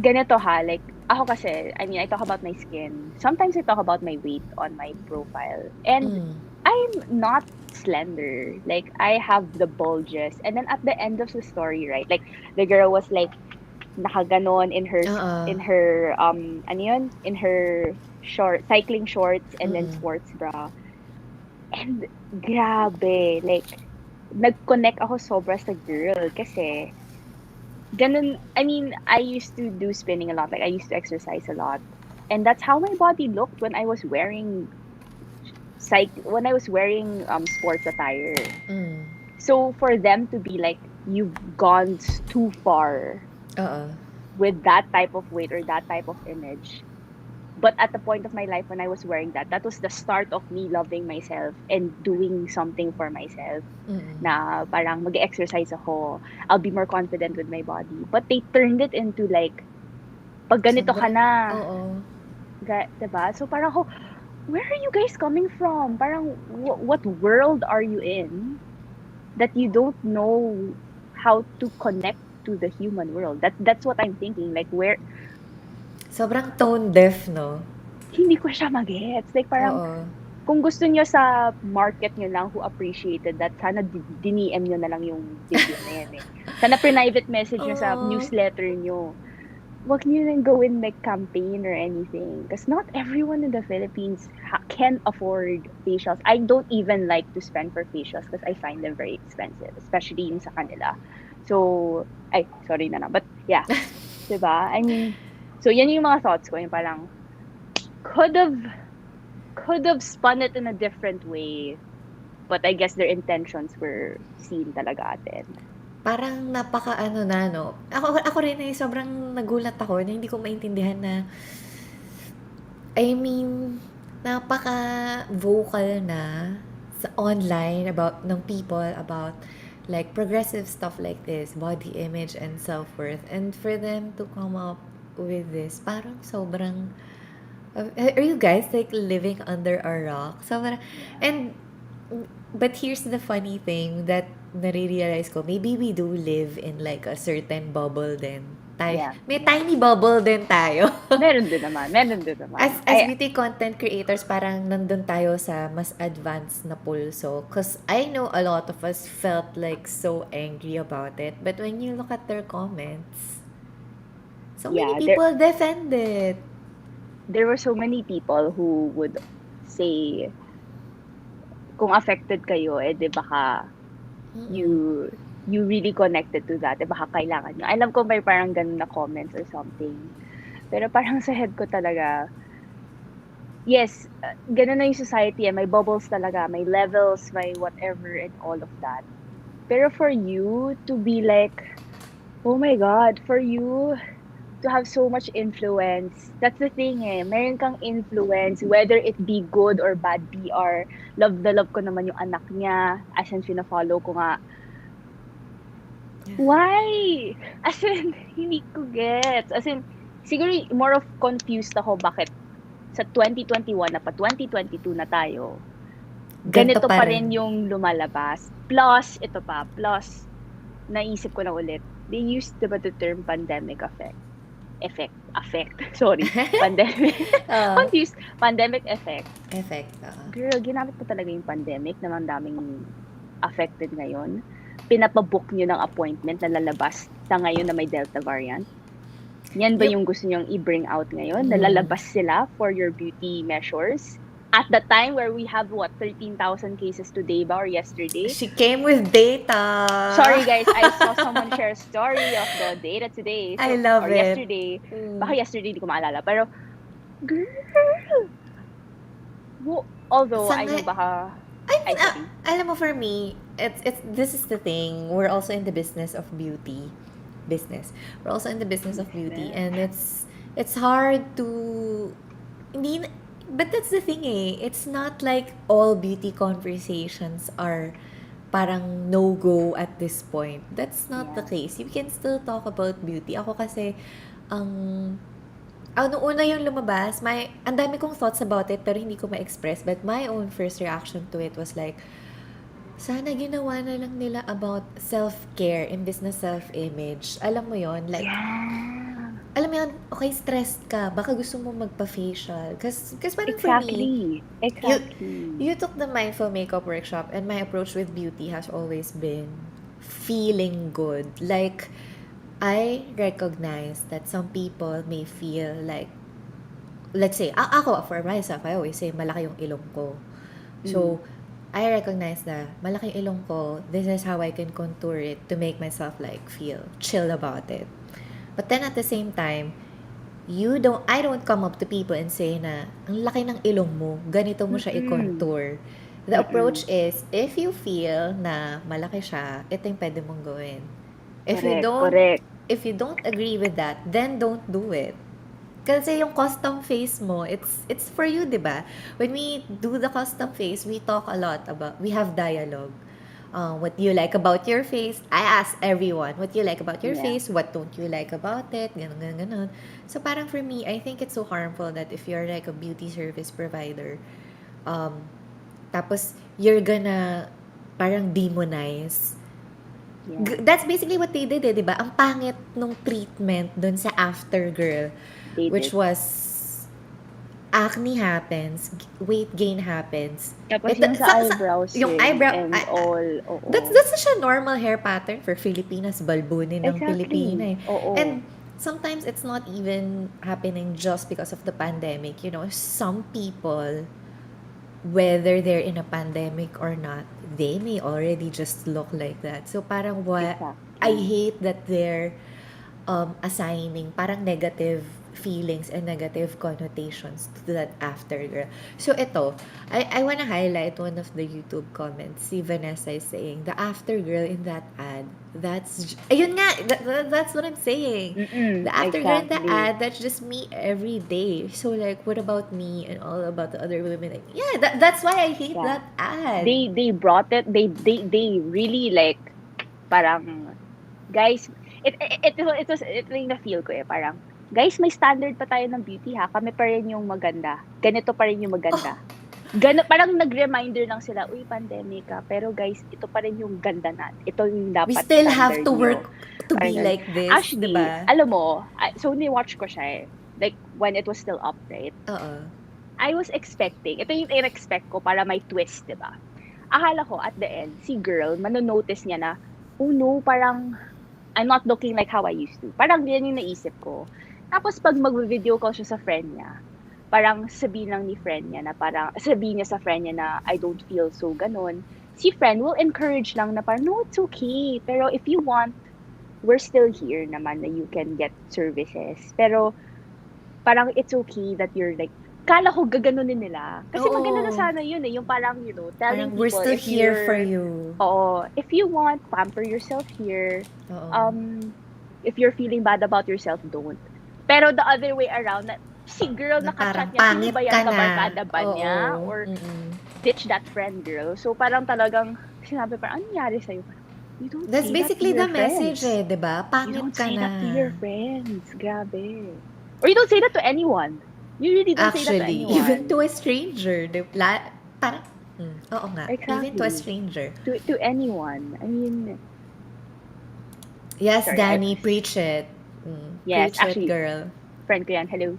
ganito ha, like, ako kasi, I mean, I talk about my skin. Sometimes I talk about my weight on my profile. And Mm. I'm not slender. Like, I have the bulges. And then at the end of the story, right? Like, the girl was like, nakaganon Oo. in her, ano yun? In her cycling shorts and then Mm. sports bra. And grabe, like, nag-connect ako sobra sa girl kasi ganun, I mean, I used to do spinning a lot. Like, I used to exercise a lot. And that's how my body looked when I was wearing when I was wearing sports attire. Mm. So for them to be like, you've gone too far Oo. with that type of weight or that type of image. But at the point of my life when I was wearing that, that was the start of me loving myself and doing something for myself. Mm. Na parang mag-exercise ako, I'll be more confident with my body. But they turned it into like, pag ganito ka Sobra. na, Oo. diba? So parang ako, where are you guys coming from? Parang, what world are you in that you don't know how to connect to the human world? That's what I'm thinking. Like, where, Sobrang tone deaf, no? hindi ko siya magets. Like, parang, Oo. kung gusto nyo sa market nyo lang who appreciated that, sana diniem nyo na lang yung video na yan eh. Sana private message nyo sa Oo. newsletter nyo. Wag nyo nang gawin like campaign or anything. Because not everyone in the Philippines can afford facials. I don't even like to spend for facials because I find them very expensive. Especially yung sa kanila. So, ay, sorry na na. But yeah, diba? I mean, so yan yung mga thoughts ko. Yung parang, could have could have spun it in a different way. But I guess their intentions were seen talaga atin. Parang napaka-ano na, no? Ako rin eh, sobrang nagulat ako na hindi ko maintindihan na, I mean, napaka-vocal na sa online about ng people about like progressive stuff like this, body image and self-worth. And for them to come up with this, parang sobrang, are you guys like living under a rock? Sobrang, Yeah. and but here's the funny thing that nare-realize ko, maybe we do live in like a certain bubble din. Yeah. May tiny bubble din tayo. Meron din naman. Meron din naman. As beauty content creators, parang nandun tayo sa mas advanced na pulso. Cause I know a lot of us felt like so angry about it. But when you look at their comments, so many Yeah, people defend it. there were so many people who would say, kung affected kayo, eh, di baka Mm-mm. you really connected to that. Eh, baka kailangan nyo. Alam ko may parang ganun na comments or something. Pero parang sa head ko talaga, yes, ganun na yung society. Eh. May bubbles talaga. May levels, may whatever, and all of that. Pero for you to be like, oh my God, for you to have so much influence. That's the thing eh. Meron kang influence, whether it be good or bad PR. Love na love ko naman yung anak niya. As in, fina-follow ko nga. Why? As in, hindi ko gets. As in, siguro more of confused ako bakit sa 2021 na pa 2022 na tayo. Ganto Ganito pa pa rin. rin yung lumalabas. Plus, ito pa, plus, naisip ko na ulit, they used diba the term pandemic effect. Sorry. Pandemic. Oo. Confused. Pandemic effect. Effect. Girl, ginamit mo talaga yung pandemic na ang daming affected ngayon. Pinapabook nyo ng appointment na lalabas sa ngayon na may Delta variant. Yan ba Yung, yung gusto nyong i-bring out ngayon? mm, Nalalabas sila for your beauty measures? At the time where we have, 13,000 cases today ba or yesterday? she came with data. Sorry guys, I saw someone share a story of the data today. I So, love or it. yesterday. Mm. Baka yesterday, hindi ko maalala. Pero, girl, although, Sa I know nga- baka, I mean, sorry. alam mo, for me, it's this is the thing. We're also in the business of beauty. business. We're also in the business of beauty, and Business. it's hard to hindi but that's the thing eh. It's not like all beauty conversations are parang no-go at this point. That's not the Yeah. case. You can still talk about beauty. Ako kasi, ang nung una yung lumabas, ang dami kong thoughts about it, pero hindi ko ma-express. But my own first reaction to it was like, sana ginawa na lang nila about self-care imbes na self-image. Alam mo yon like, Yeah. alam mo yun, okay, stressed ka, baka gusto mo magpa-facial. Cause parang for me, Exactly. you, Exactly. you took the mindful makeup workshop, and my approach with beauty has always been feeling good. Like, I recognize that some people may feel like, let's say, ako, for myself, I always say, malaki yung ilong ko. Mm. So, I recognize na malaki yung ilong ko, this is how I can contour it to make myself like feel chill about it. But then at the same time, I don't come up to people and say na, ang laki ng ilong mo, ganito mo siya Mm-mm. i-contour. The Mm-mm. approach is, if you feel na malaki siya, ito yung pwede mong gawin. If you Correct. don't, Correct. if you don't agree with that, then don't do it. Kasi yung custom face mo, it's for you, 'di ba? When we do the custom face, we talk a lot about, we have dialogue. What you like about your face. I ask everyone, what you like about your Yeah. face, what don't you like about it, ganun, ganun, ganun. So parang for me, I think it's so harmful that if you're like a beauty service provider, um, tapos you're gonna parang demonize. Yeah. That's basically what they did eh, di ba? Ang pangit nung treatment dun sa After Girl, They which did. was acne happens, weight gain happens. Tapos Ito, yung sa eyebrows yung rin eyebrow, and all. that's such a normal hair pattern for Filipinas, balbunin ng Exactly. Pilipina eh. Oo. And sometimes it's not even happening just because of the pandemic. You know, some people, whether they're in a pandemic or not, they may already just look like that. So parang I Exactly. hate that they're assigning parang negative feelings and negative connotations to that After Girl. So ito, I wanna highlight one of the YouTube comments. Si Vanessa is saying, the After Girl in that ad, ayun nga, that's what I'm saying. Mm-mm. The After Girl in the Exactly. ad, that's just me every day. So like, what about me and all about the other women? Like, yeah, that's why I hate Yeah. that ad. They brought it. They really like parang guys, it yung na-feel ko eh, parang, guys, may standard pa tayo ng beauty ha, kami pa rin yung maganda, ganito pa rin yung Oh, maganda. Parang nag-reminder lang sila, uy, pandemic ka, pero guys, ito pa rin yung ganda natin, ito yung we dapat still have standard to nyo. work to Parang be ganun. like this, di Actually, ba? alam mo, so ni-watch ko siya eh, like, when it was still up, right? Oo. I was expecting, ito yung in-expect ko para may twist, di ba? Akala ko, at the end, si girl, manonotice niya na, oh no, parang, I'm not looking like how I used to. Parang yan yung naisip ko. Tapos pag mag-video call siya sa friend niya, parang sabihin lang ni friend niya na parang, sabihin niya sa friend niya na I don't feel so ganon. Si friend will encourage lang na parang, no, it's okay. Pero if you want, we're still here naman na you can get services. Pero parang it's okay that you're like, kala ko gaganunin nila. Kasi maganda na Oo. sana yun eh. Yung parang, telling Parang we're people still if here for you're, you. if you want, pamper yourself here. Oo. If you're feeling bad about yourself, don't. Pero the other way around, na si girl Na parang nakachat niya, sino pangit ba ka yan, na. kabarkada ba niya? Oo. Or Mm-mm. ditch that friend girl. So parang talagang, sinabi parang, anong nangyari sa'yo? You don't That's say that to basically your the message friends. eh, di ba? You Pangit don't ka say na. that to your friends. Grabe. Or you don't say that to anyone. You really don't say that to Actually, even to anyone. a stranger, parang, oo nga, even to a Exactly. stranger. To anyone. I mean, Yes, sorry. Dani, preach it. Yes, Preach it, actually, girl. friend ko yan. Hello.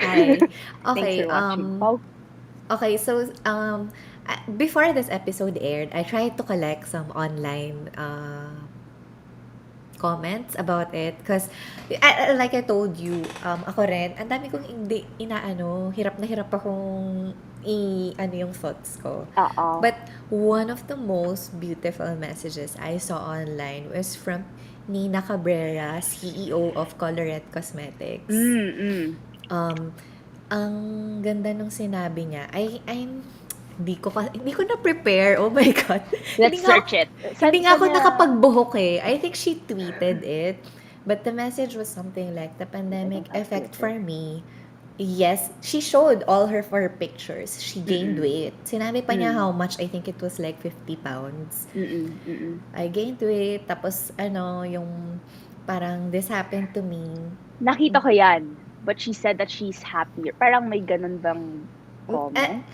Hi. Thanks Okay, for watching. Wow. okay, so before this episode aired, I tried to collect some online comments about it because like I told you, ako rin, ang dami kong hindi hirap na hirap akong yung thoughts ko. Oo. But one of the most beautiful messages I saw online was from Nina Cabrera, CEO of Colorette Cosmetics. Mm. Um, ang ganda nung sinabi niya. hindi ko na-prepare. Oh my God. Let's Hindi nga, search it. hindi nga Saan ako niya? nakapagbuhok eh. I think she tweeted it. But the message was something like, the I pandemic don't have effect Twitter. for me. Yes, she showed all her four pictures. She gained Mm-mm. weight. Sinabi pa niya Mm. how much. I think it was like 50 pounds. Mm-mm. Mm-mm. I gained weight. Tapos, yung parang this happened to me. Nakita ko yan. But she said that she's happier. Parang may ganun bang Eh, comment?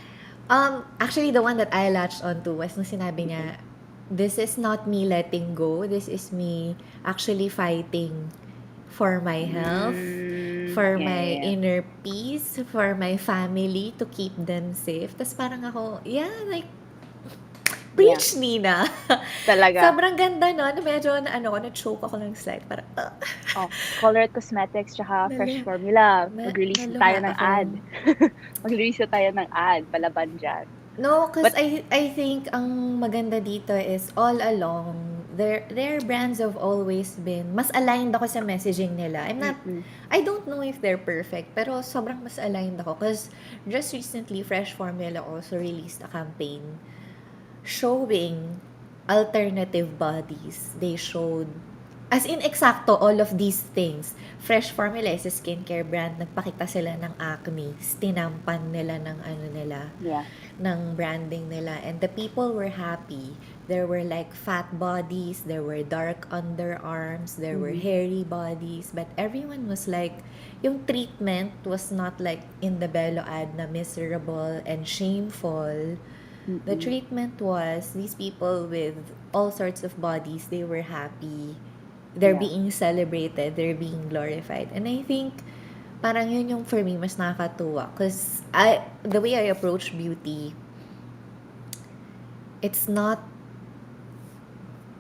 actually, the one that I latched onto was nung sinabi Mm-mm. niya, this is not me letting go. This is me actually fighting for my health, for Yeah, my yeah, yeah. inner peace, for my family, to keep them safe. Tapos parang ako, yeah, like, Yeah. preach, Nina. Talaga. Sobrang ganda nun. Medyo na-choke ako ng slide. Parang, Oh, Colorate Cosmetics tsaka Fresh nala, Formula. Mag-release na tayo naluha ng ako. ad. Mag-release na tayo ng ad. Palaban dyan. No, because But, I think ang maganda dito is all along, their brands have always been, mas aligned ako sa messaging nila. mm-mm. I don't know if they're perfect, pero sobrang mas aligned ako. Because just recently, Fresh Formula also released a campaign showing alternative bodies. They showed, as in eksakto, all of these things. Fresh Formula is a skincare brand. Nagpakita sila ng acne. Tinampan nila ng nila, Yeah. ng branding nila. And the people were happy. There were like fat bodies, there were dark underarms, there were Mm-hmm. hairy bodies. But everyone was like, yung treatment was not like in the Bello ad na miserable and shameful. The Mm-mm. treatment was these people with all sorts of bodies, they were happy. They're Yeah. being celebrated, they're being glorified. And I think parang yun yung for me mas nakakatuwa. Because the way I approach beauty, it's not,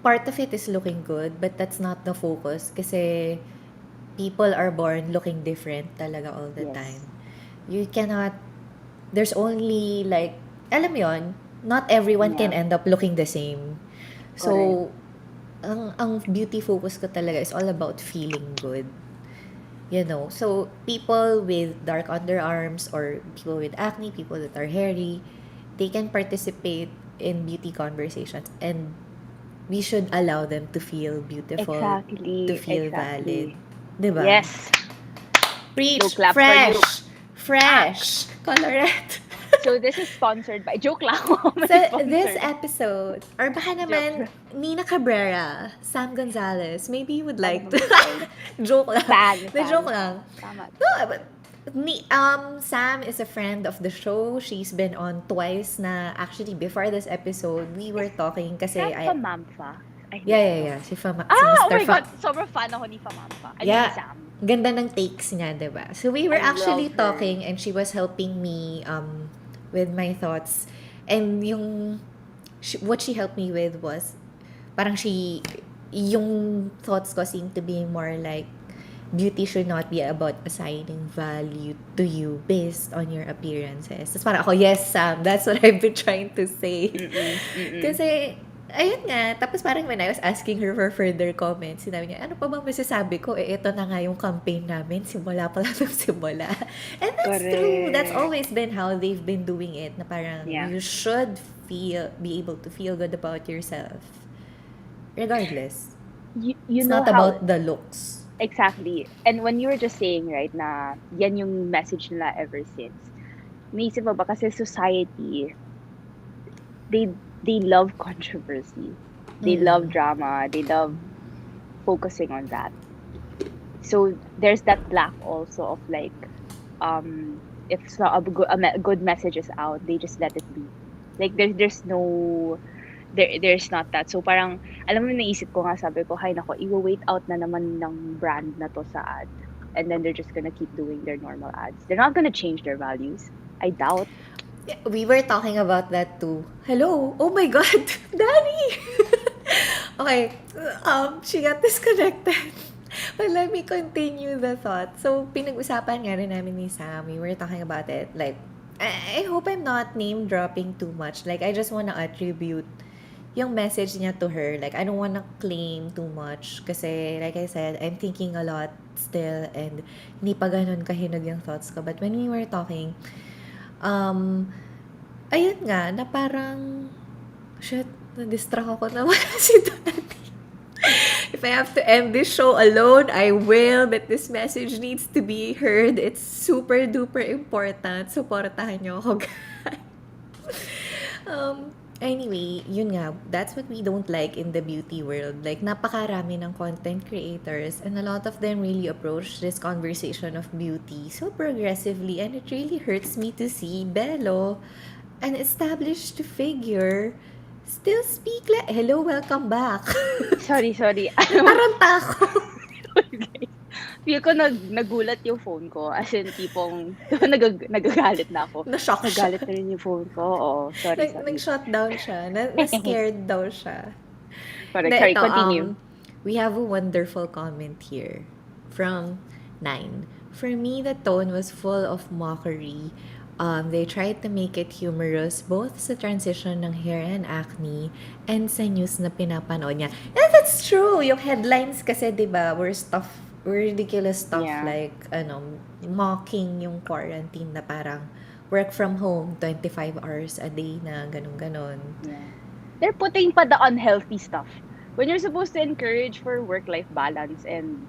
part of it is looking good, but that's not the focus. Kasi people are born looking different talaga all the Yes. time. You cannot, there's only like, alam mo yun, not everyone can Yeah. end up looking the same. So, ang beauty focus ko talaga is all about feeling good. So people with dark underarms or people with acne, people that are hairy, they can participate in beauty conversations, and we should allow them to feel beautiful, Exactly. to feel valid. Diba? Yes. Preach! So, clap for you. Fresh! Colorette! So, this is sponsored by... Joke lang. May So, sponsor. this episode, or baka naman, Nina Cabrera, Sam Gonzalez, maybe you would like to... Joke lang. Fan. Joke lang. Tama. No, but Sam is a friend of the show. She's been on twice na. Actually, before this episode, we were talking kasi Sam Famamfa. Yeah. Si Oh Mr. my God. Sobrang fan ako ni Famamfa. I mean, Yeah. ni Sam. Ganda ng takes niya, diba? So, we were I actually love her. talking and she was helping me with my thoughts. And what she helped me with was, parang yung thoughts ko seem to be more like, beauty should not be about assigning value to you based on your appearances. Tapos parang ako, yes, Sam, that's what I've been trying to say. Kasi, ayun nga, tapos parang when I was asking her for further comments, sinabi niya, ano pa bang masasabi ko? Ito na nga yung campaign namin, simula pa lang ng simula. And that's true. That's always been how they've been doing it, na parang you should be able to feel good about yourself. Regardless. It's not about the looks. Exactly. And when you were just saying, right, na yan yung message nila ever since, naisip mo ba kasi society, they love controversy. They love drama. They love focusing on that. So there's that lack also of like, if a good message is out, they just let it be. Like there's not that. So parang, alam mo, naisip ko nga, sabi ko, hay nako, i-wait out na naman ng brand na to sa ad. And then they're just gonna keep doing their normal ads. They're not gonna change their values. I doubt. We were talking about that too. Hello? Oh my God! Dani! Okay. She got disconnected. But let me continue the thought. So, pinag-usapan nga rin namin ni Sam. We were talking about it. Like, I hope I'm not name-dropping too much. Like, I just wanna attribute yung message niya to her. Like, I don't wanna claim too much. Kasi, like I said, I'm thinking a lot still. And hindi pa ganun kahinog yung thoughts ko. But when we were talking, ayun nga, na parang, shit, na-distract ako naman si Dani. If I have to end this show alone, I will. But this message needs to be heard. It's super duper important. Supportahan niyo ako, guys. Anyway, yun nga, that's what we don't like in the beauty world. Like, napakarami ng content creators and a lot of them really approach this conversation of beauty so progressively, and it really hurts me to see Bello, an established figure, still speak like, hello, welcome back. Sorry. Taranta ako. Feel ko nagulat yung phone ko. As in, tipong, nagagalit na ako. Na-shock siya. Nagalit na rin yung phone ko. Oo, sorry. Nag-shutdown siya. Na-scared daw siya. Correct. Na Sorry, ito, continue. we have a wonderful comment here from 9. For me, the tone was full of mockery. They tried to make it humorous both sa transition ng hair and acne and sa news na pinapanood niya. And that's true! Yung headlines kasi, di ba, were ridiculous stuff Yeah. like, mocking yung quarantine na parang work from home 25 hours a day na ganun-ganon. Yeah. They're putting pa the unhealthy stuff. When you're supposed to encourage for work-life balance and...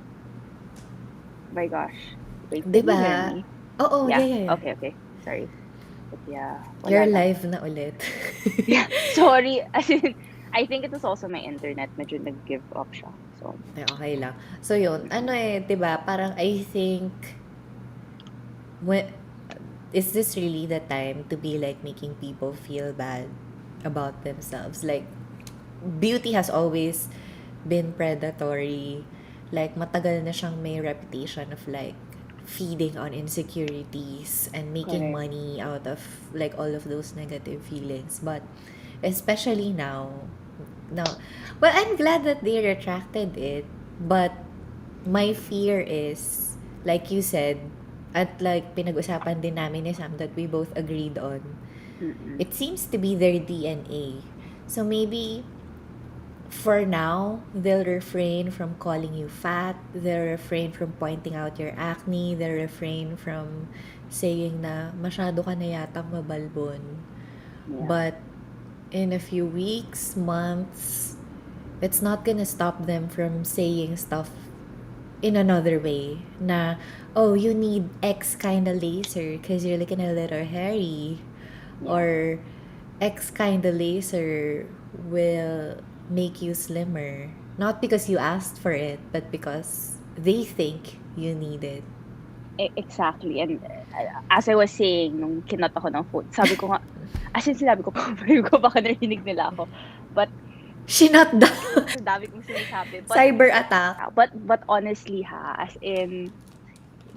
My gosh. Wait, Di can you ba? hear me? Oo, yeah. Okay. Sorry. But yeah. wala You're na. live na ulit. Yeah. Sorry. As in, I think it was also my internet. Medyo nag-give up siya. So, Ay, okay lang. So, yun. 'di ba? Parang I think, when, is this really the time to be like making people feel bad about themselves? Like, beauty has always been predatory. Like, matagal na siyang may reputation of like feeding on insecurities and making correct. money out of like all of those negative feelings. But especially now, well, I'm glad that they retracted it, but my fear is, like you said, at like pinag-usapan din namin ni Sam that we both agreed on, Mm-mm. it seems to be their DNA. So maybe for now, they'll refrain from calling you fat, they'll refrain from pointing out your acne, they'll refrain from saying na masyado ka na yatang mabalbon. Yeah. But in a few weeks, months, it's not gonna stop them from saying stuff in another way na, oh, you need X kind of laser because you're looking a little hairy. Yeah. Or X kind of laser will make you slimmer. Not because you asked for it, but because they think you need it. Exactly. And as I was saying, nung kinat ako ng phone, sabi ko nga, as in sinabi ko pa, baka narinig nila ako. But, Shinut down. sa dami kong sinasabi. But, Cyber attack. but honestly as in,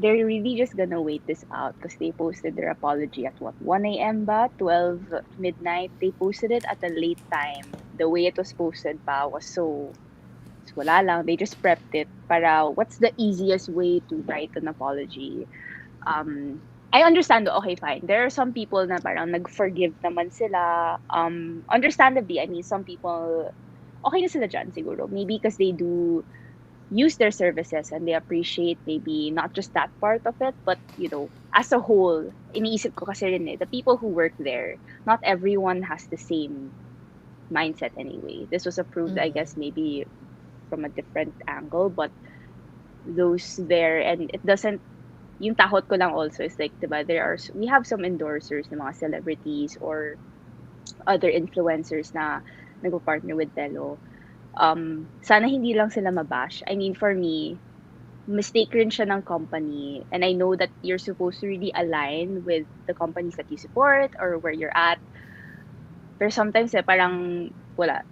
they're really just gonna wait this out because they posted their apology at 1 a.m. ba? 12 midnight. They posted it at a late time. The way it was posted pa was so wala lang. They just prepped it para what's the easiest way to write an apology. I understand, okay, fine. There are some people na parang nag-forgive naman sila. Understandably, I mean, some people, okay na sila dyan siguro. Maybe because they do use their services and they appreciate maybe not just that part of it, but, as a whole, iniisip ko kasi rin the people who work there, not everyone has the same mindset anyway. This was approved, I guess, maybe from a different angle, but those there, and it doesn't, yung takot ko lang also is like, diba, we have some endorsers ng mga celebrities or other influencers na nagpo-partner with Bello. Sana hindi lang sila mabash. I mean, for me, mistake rin siya ng company, and I know that you're supposed to really align with the companies that you support or where you're at. Pero sometimes parang wala.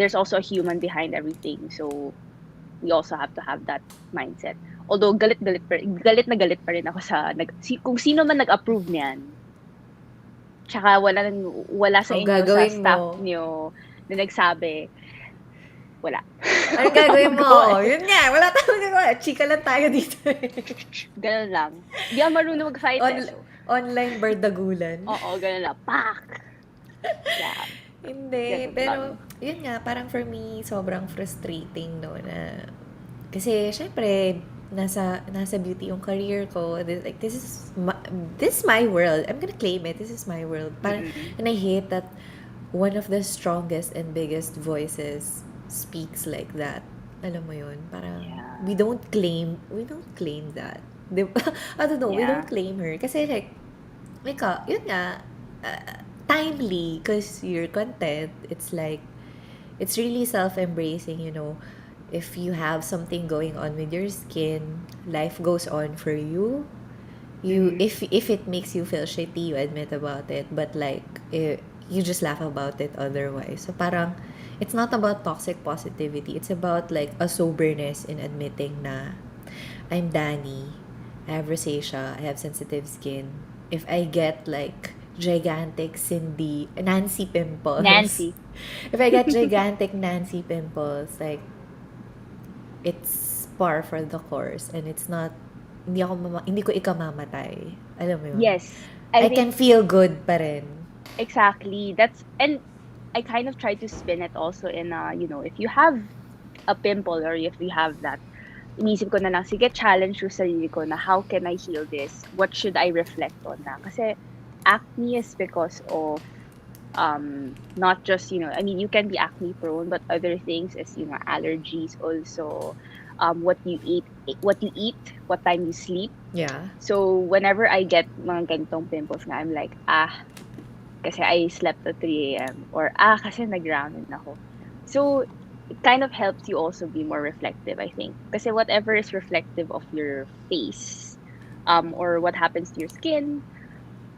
There's also a human behind everything, so we also have to have that mindset. Although galit na galit pa rin ako sa kung sino man nag-approve niyan. Tsaka wala sa inyo sa staff niyo na nagsabi, wala. Anong gagawin mo? Yun nga, wala tayong gagawa. Chika lang tayo dito. Ganun lang. Di ako marunong mag-fight. Online bardagulan. Oo, ganun lang. Pak! Yeah. Hindi. Pero, yun nga, parang for me, sobrang frustrating, no, na, kasi, syempre, nasa beauty yung career ko. Like, this is my world. I'm gonna claim it. This is my world. Parang, Mm-mm. and I hate that one of the strongest and biggest voices speaks like that. Alam mo yun? Parang, Yeah. we don't claim that. Di ba? I don't know, we don't Yeah. claim her. Kasi like, yun nga, timely, because you're content. It's like, it's really self-embracing, you know. If you have something going on with your skin, life goes on for you. You Mm-hmm. if it makes you feel shitty, you admit about it, but like you just laugh about it otherwise. So parang it's not about toxic positivity. It's about like a soberness in admitting na I'm Dani. I have rosacea. I have sensitive skin. If I get like gigantic Nancy pimples, Nancy. if I get gigantic Nancy pimples, like it's par for the course and it's not hindi ko ikamamatay. Alam mo yun? Yes. I I can think feel good pa rin. exactly. That's and I kind of try to spin it also in if you have a pimple or if you have that, inisip ko na lang, sige, challenge yung sarili ko na how can I heal this? What should I reflect on na? Kasi acne is because of not just, I mean, you can be acne prone, but other things is, allergies also, what you eat, what time you sleep. Yeah. So whenever I get mga ganitong pimples nga, I'm like, kasi I slept at 3 a.m. or kasi nag-rounded ako. So it kind of helps you also be more reflective, I think. Kasi whatever is reflective of your face, or what happens to your skin,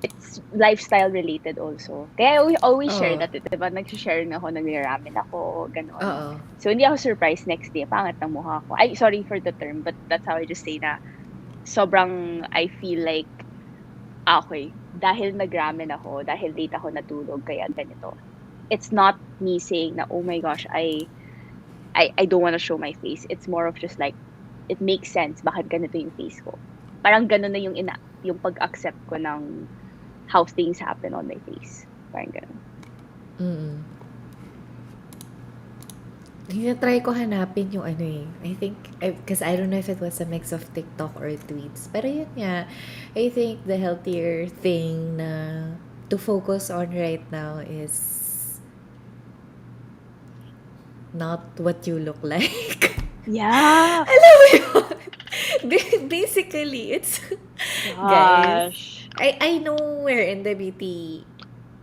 it's lifestyle related also. Kaya we always share Oo. that, diba? Nag-share na ako, nag-ramen ako, ganon. Oo. So hindi ako surprised next day, pangit ng mukha ko. Ay, sorry for the term, but that's how I just say na sobrang I feel like, okay, dahil nag-ramen ako, dahil late ako natulog, kaya ganito. It's not me saying na, oh my gosh, I don't want to show my face. It's more of just like, it makes sense bakit ganito yung face ko. Parang ganun na yung pag-accept ko ng how things happen on my face. Parang ganun. Mm. Try ko hanapin yung ano eh. I think, because I don't know if it was a mix of TikTok or tweets. Pero yun nga, I think the healthier thing na to focus on right now is not what you look like. Yeah. Alam mo yun? Basically, it's... Guys, Gosh. I know we're in the beauty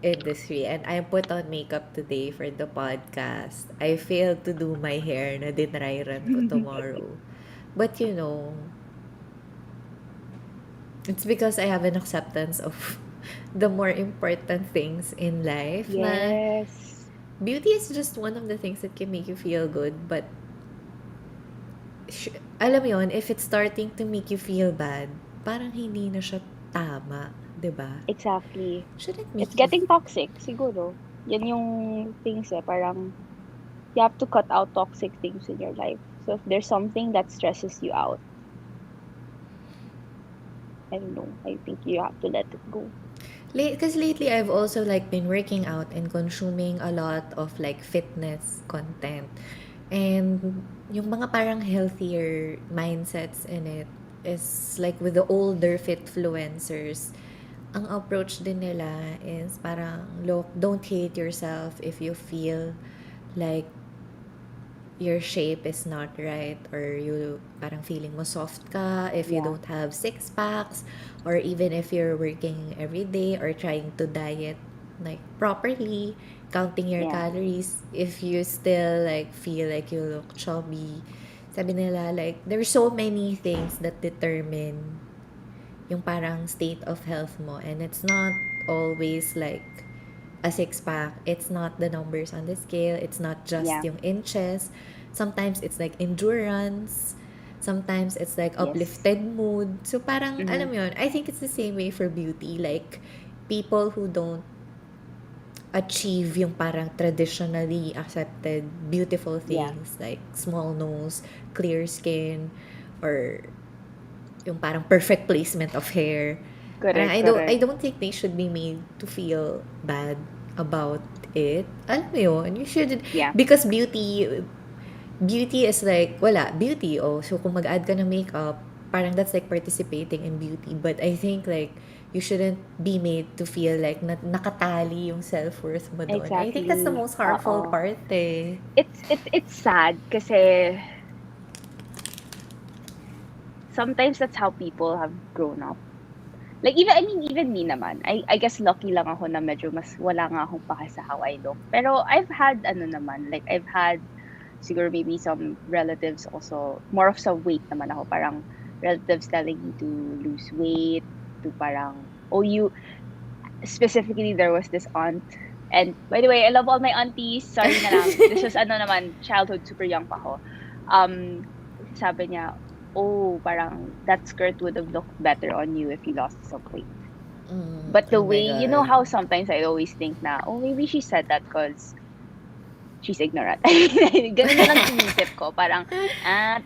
industry and I put on makeup today for the podcast. I failed to do my hair na dinry run ko tomorrow. But you know, it's because I have an acceptance of the more important things in life na Yes. beauty is just one of the things that can make you feel good, but alam mo yun, if it's starting to make you feel bad, parang hindi na siya tama, 'di ba? Exactly. Shouldn't It's make you getting toxic, siguro. Yan yung things parang you have to cut out toxic things in your life. So if there's something that stresses you out, I don't know, I think you have to let it go. Because lately I've also like been working out and consuming a lot of like fitness content. And yung mga parang healthier mindsets in it is like with the older fitfluencers, ang approach din nila is parang, look, don't hate yourself if you feel like your shape is not right or you parang feeling mo soft ka if you Yeah. don't have six packs or even if you're working every day or trying to diet like properly, counting your Yeah. calories, if you still like feel like you look chubby, sabi nila like there's so many things that determine yung parang state of health mo, and it's not always like a six-pack. It's not the numbers on the scale. It's not just Yeah. yung inches. Sometimes it's like endurance. Sometimes it's like Yes. uplifted mood. So parang, Mm-hmm. alam mo yun, I think it's the same way for beauty. Like, people who don't achieve yung parang traditionally accepted beautiful Yeah. things like small nose, clear skin, or yung parang perfect placement of hair. Parang Correct, I correct. don't think they should be made to feel bad about it. Alam mo yun, you should, Yeah. because beauty beauty is like, wala, beauty, oh. So, kung mag-add ka ng makeup, parang that's like participating in beauty. But I think like, you shouldn't be made to feel like nakatali yung self-worth mo doon. I think that's the Exactly. most harmful Oo. part eh. It's sad kasi sometimes that's how people have grown up. Like even me naman. I guess lucky lang ako na medyo mas wala nga akong pake sa how I look. Pero I've had ano naman, like I've had siguro maybe some relatives also more of sa weight naman ako. Parang relatives telling me to lose weight, to parang oh you specifically there was this aunt. And by the way, I love all my aunties. Sorry na lang. This was ano naman, childhood, super young pa ako. Sabi niya, oh, parang that skirt would have looked better on you if you lost some weight. But the Oh my way, you know God. how sometimes I always think na, oh, maybe she said that because she's ignorant. Ganun na lang inisip ko. Parang,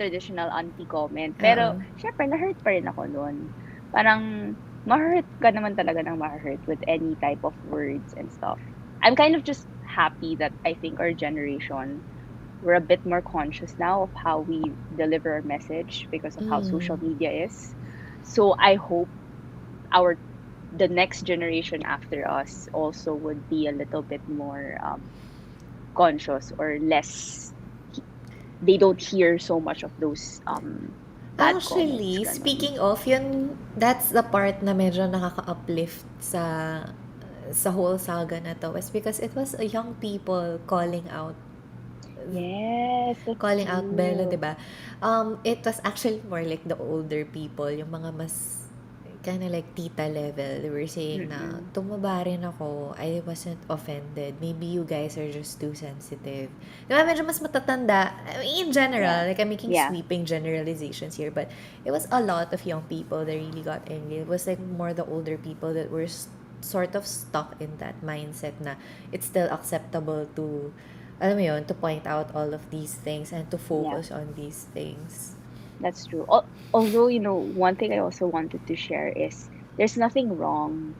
traditional auntie comment. Oo. Pero, syempre, na-hurt pa rin ako noon. Parang, ma-hurt ka naman talaga ng ma-hurt with any type of words and stuff. I'm kind of just happy that I think our generation, we're a bit more conscious now of how we deliver our message because of how social media is. So I hope our the next generation after us also would be a little bit more conscious or less they don't hear so much of those bad comments Actually, ganon. speaking of, yun, that's the part na medyo nakaka-uplift sa whole saga na to was because it was young people Yes, that's calling out Bella, true. 'di ba? It was actually more like the older people, yung mga mas kind of like tita level. They were saying na Mm-mm. tumaba rin ako. I wasn't offended. Maybe you guys are just too sensitive. Diba, medyo mas matatanda. I mean, in Yeah. general, like I'm making Yeah. sweeping generalizations here, but it was a lot of young people that really got angry. It was like more the older people that were sort of stuck in that mindset na it's still acceptable to alam mo yun, to point out all of these things and to Yeah. focus on these things. That's true. Although, one thing I also wanted to share is there's nothing wrong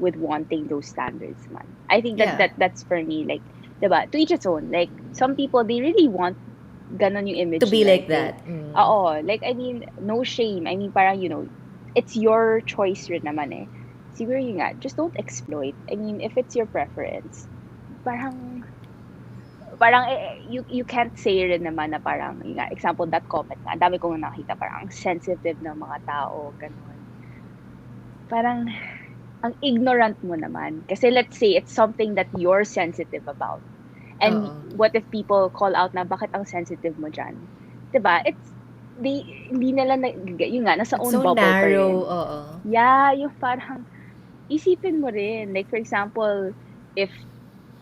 with wanting those standards, man. I think that, Yeah. that's for me, like, diba? To each its own. Like, some people, they really want ganon yung To image be nila. like Like, they, that. Mm. like, I mean, no shame. I mean, parang, it's your choice rin naman eh. Siguro yun nga, just don't exploit. I mean, if it's your preference, parang, you can't say rin naman na parang yun nga, example that comment nga ang dami kong nakita parang ang sensitive ng mga tao ganun parang ang ignorant mo naman kasi let's say it's something that you're sensitive about and Oo. what if people call out na bakit ang sensitive mo dyan 'di ba it's hindi nila yun nga nasa It's own so bubble pa narrow. rin Oo. yeah yung parang isipin mo rin like for example if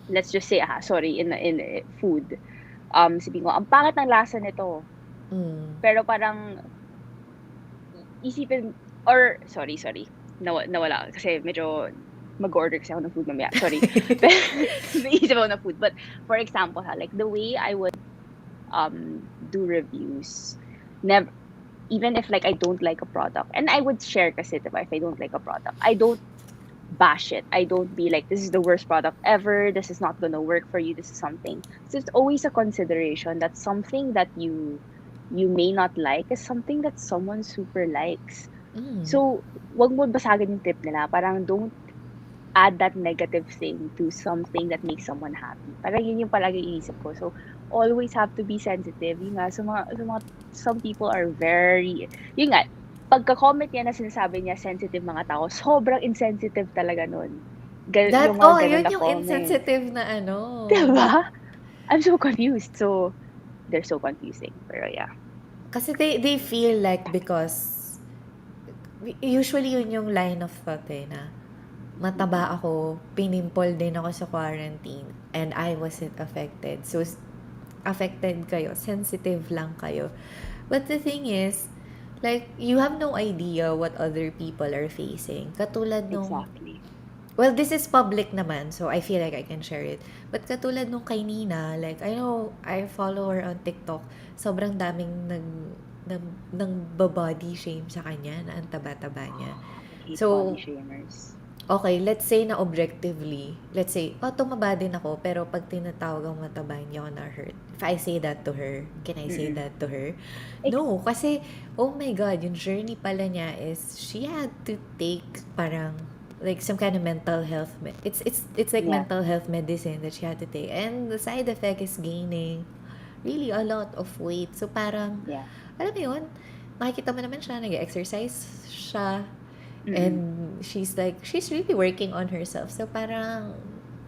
let's just say sorry in food sabihin ko, ang pangit ng lasa nito. Mm. Pero parang isipin or sorry. Nawala kasi medyo mag-order kasi ako ng food mamaya. Sorry. Pero naisip ako ng food. But for example, like the way I would do reviews, never even if like I don't like a product, and I would share kasi diba, if I don't like a product, I don't bash it. I don't be like, this is the worst product ever. This is not gonna work for you. This is something. So it's always a consideration that something that you may not like is something that someone super likes. Mm. So, wag mo basagin yung tip nila. Parang don't add that negative thing to something that makes someone happy. Parang yun yung palagi iisip ko. So, always have to be sensitive. Yun nga, some people are very, yun nga, pagka-comment niya na sinasabi niya sensitive mga tao, sobrang insensitive talaga nun. Yung mga ganun Yun na yung comments. insensitive na ano. Diba? I'm so confused. So, they're so confusing. Pero yeah. Kasi they feel like because usually yun yung line of thought eh na mataba Mm-mm. ako, pinimple din ako sa quarantine and I wasn't affected. So, affected kayo, sensitive lang kayo. But the thing is, like, you have no idea what other people are facing. Katulad nung, Exactly. well, this is public naman, so I feel like I can share it. But katulad nung kay Nina, like, I know, I follow her on TikTok, sobrang daming nang body shame sa kanya na ang taba-taba niya. I hate body So, shamers. okay, let's say na objectively, let's say, tumaba din ako, pero pag tinatawag ang mataba, hindi ako na-hurt. If I say that to her, can I say Mm-mm. that to her? Ex- No, kasi, oh my God, yung journey pala niya is, she had to take parang, like some kind of mental health, it's like yeah, mental health medicine that she had to take. And the side effect is gaining really a lot of weight. So parang, yeah. alam mo yun, makikita mo naman siya, nag-exercise siya, Mm-mm. and she's really working on herself. So parang,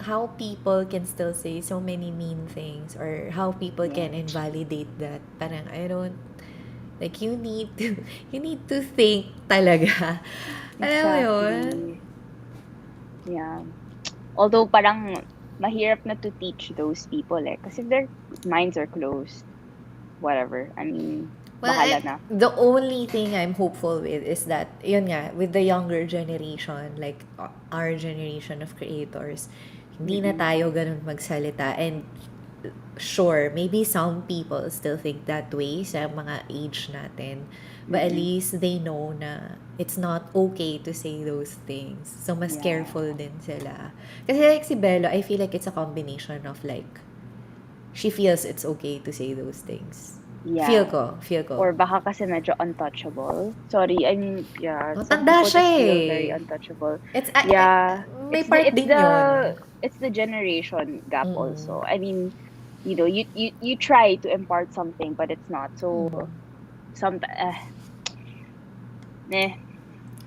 how people can still say so many mean things, or how people Yeah, can invalidate that. Parang, I don't, like, you need to, you need to think talaga. Alam mo yun? exactly. Yeah. Although parang mahirap na to teach those people eh. Kasi if their minds are closed, whatever. I mean, Well, bahala na. the only thing I'm hopeful with is that, yun nga, with the younger generation, like our generation of creators, hindi na Mm-mm. tayo ganun magsalita. And sure, maybe some people still think that way sa mga age natin. But at Mm-mm. least they know na it's not okay to say those things. So, mas Yeah. careful din sila. Kasi like si Bello, I feel like it's a combination of like, she feels it's okay to say those things. Feel Yeah. ko, feel ko. Or baka kasi medyo untouchable. Sorry, I mean, yeah, some Matanda people siya just feel very eh. untouchable. It's, Yeah, may part din yun. it's the generation gap Mm. also. I mean, you try to impart something, but it's not. So Mm. some eh,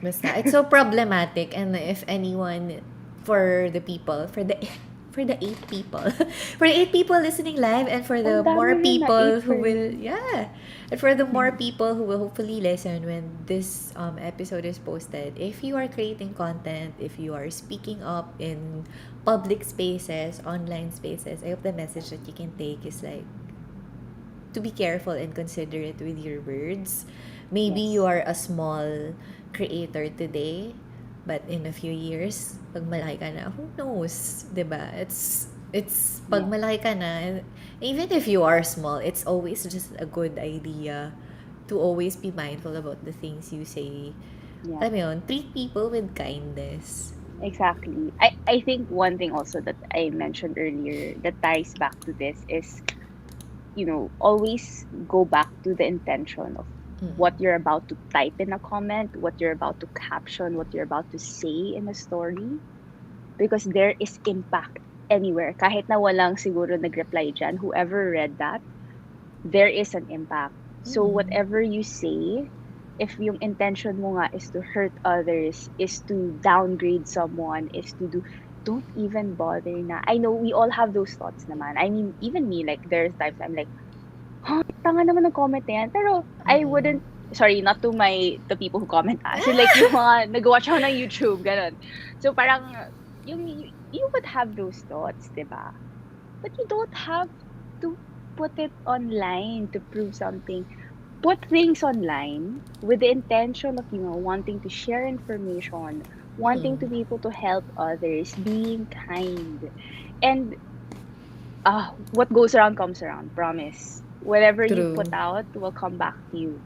Basta, it's so problematic, and if anyone, for the people, for the 8 people, for the 8 people listening live, and for ang the dami more rin na 8 people who for will, you. yeah, and for the more people who will hopefully listen when this episode is posted, if you are creating content, if you are speaking up in public spaces, online spaces, I hope the message that you can take is like, to be careful and considerate with your words. Maybe you Yes. are a small creator today, but in a few years, pag malaki ka na, who knows, 'di ba? It's pag Yeah. malaki ka na, even if you are small, it's always just a good idea to always be mindful about the things you say. Yeah. Alam mo yun, treat people with kindness. Exactly. I think one thing also that I mentioned earlier that ties back to this is, always go back to the intention of what Mm-mm. you're about to type in a comment, what you're about to caption, what you're about to say in a story, because there is impact anywhere. Kahit na walang siguro nag-reply dyan, whoever read that, there is an impact. So Mm-mm. whatever you say, if yung intention mo nga is to hurt others, is to downgrade someone, is to do, don't even bother na. I know we all have those thoughts naman. I mean, even me, like, there's times I'm like, tanga naman ng comment na yan. Pero I Mm-mm. wouldn't, sorry, not to the people who comment so like yung mga nag-watch ako ng YouTube, ganun. So parang, you would have those thoughts, di ba? But you don't have to put it online to prove something. Put things online with the intention of, wanting to share information, wanting to Mm-mm. be able to help others, being kind. And what goes around comes around, promise. Whatever you True. put out will come back to you.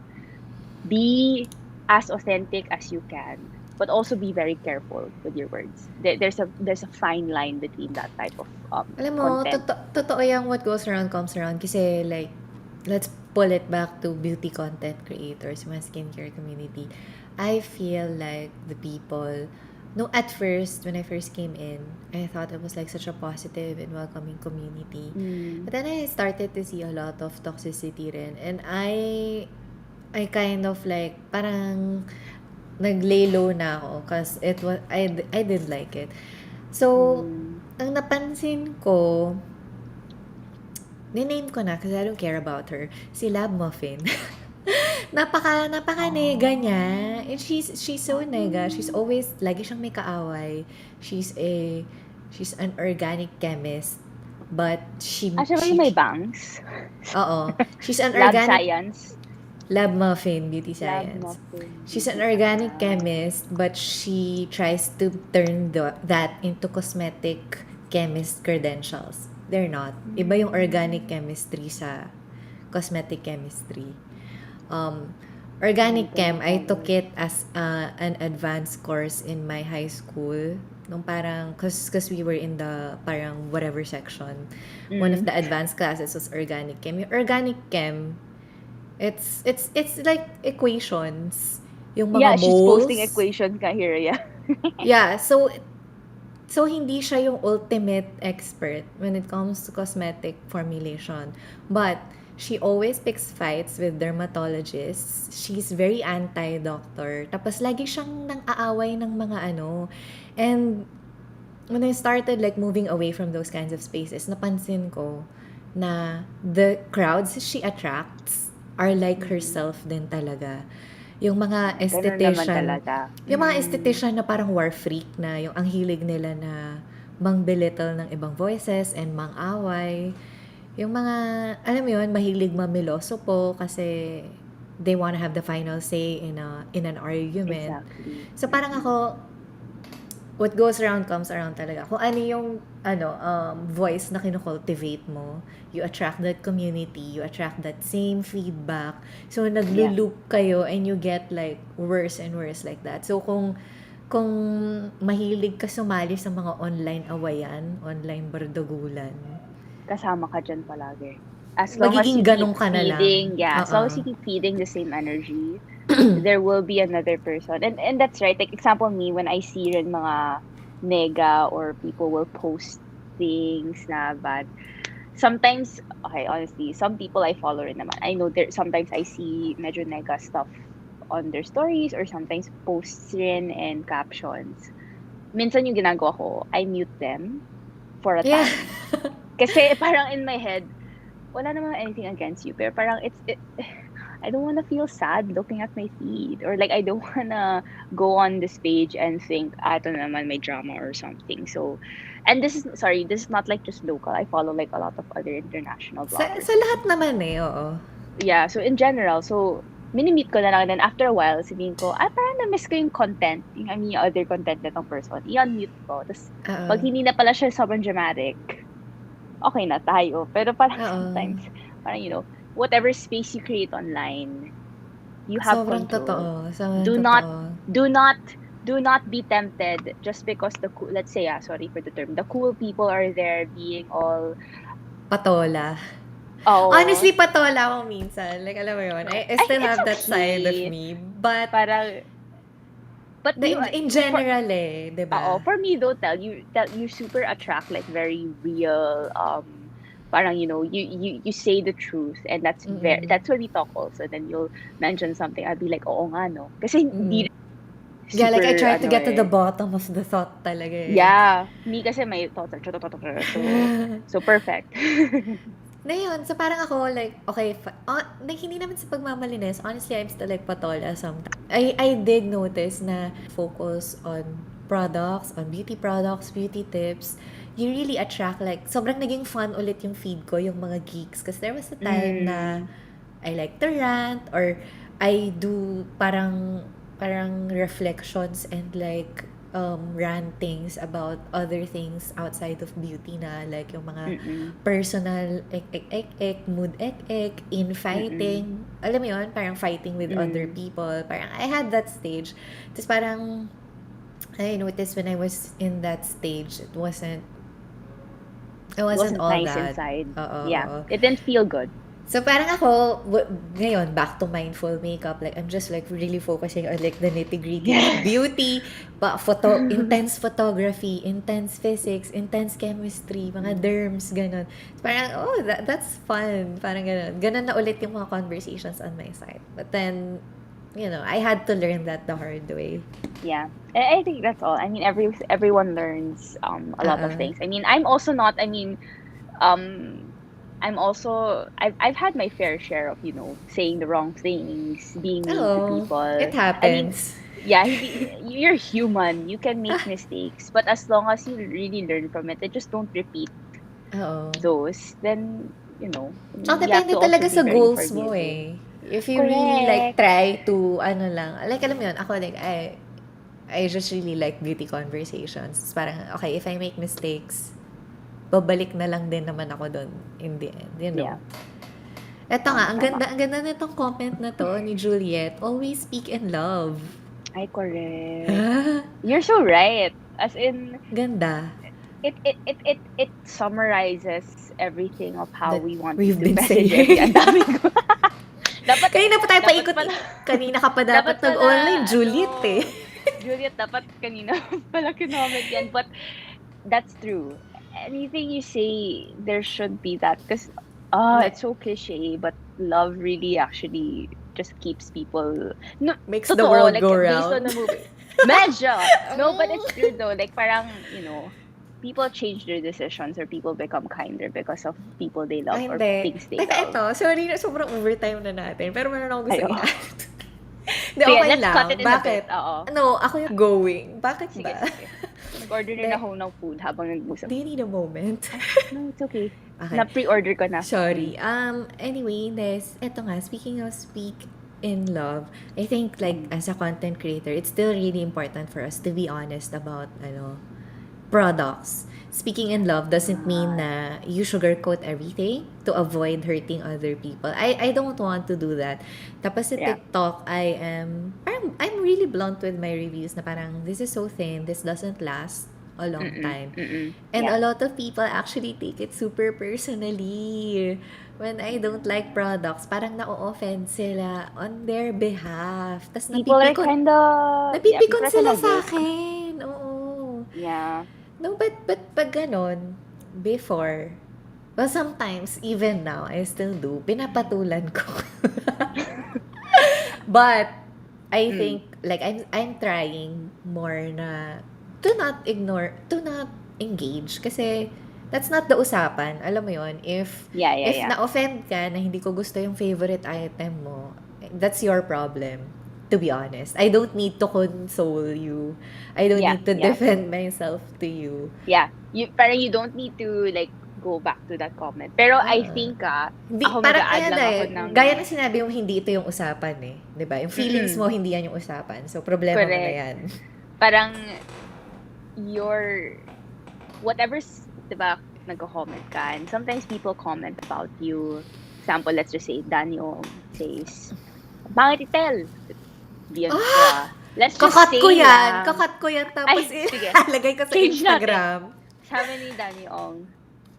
Be as authentic as you can, but also be very careful with your words. There's a fine line between that type of Alam mo, content. totoo yung what goes around comes around, kasi like, let's pull it back to beauty content creators, mga skincare community. I feel like the people, no, at first, when I first came in, I thought it was like such a positive and welcoming community. Mm, But then I started to see a lot of toxicity rin. And I kind of like, parang naglay low na ako, because I did like it. So, mm. ang napansin ko, niname ko na kasi I don't care about her, si Lab Muffin. Napaka nega niya. Oh. And she's so nega. She's always, lagi siyang may kaaway. She's an organic chemist. But Siya ba yung may bangs? oo. She's an Lab organic science? Lab Muffin, Beauty Lab Science. muffin, She's an beauty organic science. chemist, but she tries to turn that into cosmetic chemist credentials. They're not. Iba yung organic Mm. chemistry sa cosmetic chemistry. Um, My Organic chem, I took goodness. it as an advanced course in my high school. Nung parang, cause we were in the parang whatever section. One of Mm. the advanced classes was organic chem. Yung organic chem, it's like equations. Yung Yeah, mga she's posting moles. equations ka here, yeah. Yeah, so hindi siya yung ultimate expert when it comes to cosmetic formulation. But she always picks fights with dermatologists. She's very anti-doctor. Tapos lagi siyang nang-aaway ng mga ano. And when I started like moving away from those kinds of spaces, napansin ko na the crowds she attracts are like Mm. herself din talaga. Yung mga Ganun naman esthetician, talaga. yung mga Mm. esthetician na parang war freak na yung ang hilig nila na mang-belittle ng ibang voices and mang-away. Yung mga, alam mo yun, mahilig mamiloso po kasi they wanna have the final say in an argument. Exactly. So parang Mm-mm. ako, what goes around comes around talaga. Kung ano yung voice na kinocultivate mo, you attract that community, you attract that same feedback. So Yeah. naglo-loop kayo and you get like worse and worse like that. So kung mahilig ka sumali sa mga online awayan, online bardagulan, Kasama ka dyan palagi. As long as magiging you keep ganun ka na lang. feeding, yeah, as Oo. long as you keep feeding the same energy, there will be another person. And that's right. Like example me, when I see rin mga nega or people will post things na bad. Sometimes, okay, honestly, some people I follow rin naman. I know there sometimes I see medyo nega stuff on their stories or sometimes posts rin and captions. Minsan yung ginagawa ko, I mute them for a Yeah. time. Kasi parang in my head, wala namang anything against you, pero parang I don't wanna feel sad looking at my feed or like I don't wanna go on this page and think, ito na naman may drama or something. So, and this is not like just local. I follow like a lot of other international sa bloggers. lahat naman eh, oo. Yeah, so in general, so minimute ko na lang, and then after a while, sabihin ko, parang na-miss ko yung content, yung, I mean, yung other content nitong person. I-unmute ko. Tapos, Oo. pag hindi na pala siya sobrang dramatic, okay na tayo. Pero parang Oo. sometimes, parang, whatever space you create online, you have Sobrang control. totoo. Sobrang Do not, totoo. do not, do not be tempted just because the cool, let's say, sorry for the term, the cool people are there being all, Patola. oh, Honestly, patola ako minsan. Like, alam mo yun, I I still think it's have that side of okay. me. But, Parang, but you, in for, general eh, di ba? for me though, you super attract like very real, parang, you say the truth, and Mm-mm. that's where we talk also. Then you'll mention something, I'll be like, oo nga no. Kasi Mm. hindi Yeah, like, I super, try to ano get to the eh. bottom of the thought talaga eh. Yeah, me kasi may thoughts, so perfect. Na yun, so parang ako, like, okay, like, hindi naman sa pagmamalinis, honestly, I'm still like patola sometimes. I did notice na focus on products, on beauty products, beauty tips, you really attract, like, sobrang naging fun ulit yung feed ko, yung mga geeks. Kasi there was a time na Mm, I like to rant, or I do parang reflections and like rantings about other things outside of beauty na like yung mga mm, personal mood mm, infighting. Alam mo yun? Parang fighting with other mm. people. Parang I had that stage. Tapos parang I noticed when I was in that stage, it It wasn't wasn't all nice that. inside. Oo, Yeah, oo. it didn't feel good. So, parang ako, ngayon, back to mindful makeup. Like, I'm just like really focusing on like the nitty-gritty of Yes. beauty, intense photography, intense physics, intense chemistry, mga Mm. derms, ganun. Parang, oh, that's fun. Parang ganun. Ganun na ulit yung mga conversations on my side. But then, I had to learn that the hard way. Yeah. I think that's all. I mean, everyone learns a lot of Uh-uh. things. I mean, I'm also not, I mean, um I've had my fair share of, saying the wrong things, being mean to Oh, people. it I mean, happens. yeah, you're human. You can make mistakes, but as long as you really learn from it and just don't repeat Oo. those, then, you have Depende to also talaga be sa very goals mo forgiving. eh. If you really like Correct. try to, ano lang, like alam mo yun, ako like, I just really like beauty conversations. It's parang, okay, if I make mistakes, babalik na lang din naman ako doon in the end, Yeah. Eto nga, Tama. ang ganda nitong comment na to ni Juliet. Always speak in love. Ay, correct. You're so right. As in, Ganda. it summarizes everything of how That we wanted we've to been message every ang saying. dami ko. dapat Kanina pa tayo dapat pala paikot-ikot. Kanina ka pa dapat dapat pala nag-online, ano Juliet eh. Juliet, dapat kanina pala kinoment yan. But that's true. Anything you say, there should be that. Because, Me- it's so cliche, but love really actually just keeps people, no, makes the totoo, world like, go based on round. the movie. Medyo! No, but it's true though. Like, parang, people change their decisions or people become kinder because of people they love Ay, or hindi. things they Teka, love. ito. Sorry na sobrang overtime na natin. Pero meron akong gusto Ayo. i-add. Hindi, Sige, okay let's cut it lang. in a bit. Bakit? Oo. Ano, ako yung going. Bakit Sige, ba? sige. Nag-order rin Hindi. ako ng food habang nag-usap. Do you need a moment? No, it's okay. Okay. Na-pre-order ko na. Sorry. Anyway, eto nga, speaking of speak in love, I think like as a content creator, it's still really important for us to be honest about products. Speaking in love doesn't mean na you sugarcoat everything to avoid hurting other people. I don't want to do that. Tapos sa Yeah. TikTok, I'm really blunt with my reviews na parang this is so thin, this doesn't last a long time. And Yeah. a lot of people actually take it super personally. When I don't like products, parang na-offend sila on their behalf. Tapos People are kinda, yeah, napipikon people are sila kinda sa weak. akin. Oo. Yeah. No, but pag ganon, before, well, sometimes, even now, I still do, pinapatulan ko. But, I think, like, I'm trying more na, to not engage. Kasi, that's not the usapan. Alam mo yon, if Yeah. na-offend ka na hindi ko gusto yung favorite item mo, that's your problem. To be honest. I don't need to console you. I don't Yeah, need to yeah. defend myself to you. Yeah. Parang you don't need to, like, go back to that comment. Pero I think, Hindi, ako parang mag-a-add ayan lang ako eh, ng, gaya na sinabi yung hindi ito yung usapan eh. 'Di ba? Yung feelings mo, hindi yan yung usapan. So, problema mo na correct. yan. Parang, whatever's, diba, nagko-comment ka, and sometimes people comment about you. Example, let's just say, Dani says, "Bakit itel?" Beyond let's just Kakat say ko yan. lang. Kakat ko yan. Tapos, Ay, sige. ilalagay ko sa Change natin. Instagram. Sabi ni Dani Ong,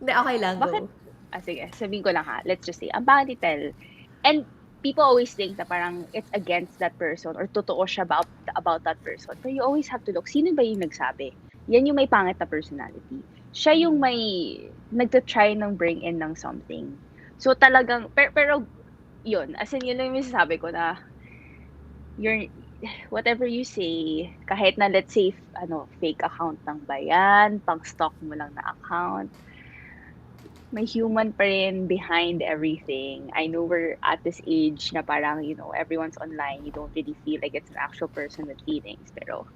Hindi, okay lang. bakit, Go. sige, sabihin ko lang ha, let's just say, ang bakit itel? And people always think na parang it's against that person or totoo siya about that person. But you always have to look, sino ba yung nagsabi? Yan yung may pangit na personality. Siya yung may nagtatry ng bring in ng something. So talagang, pero yun, as in yun lang yung sasabi ko na, whatever you say, kahit na let's say, fake account lang ba yan, pang stock mo lang na account, may human pa rin behind everything. I know we're at this age na parang, everyone's online. You don't really feel like it's an actual person with feelings. Pero,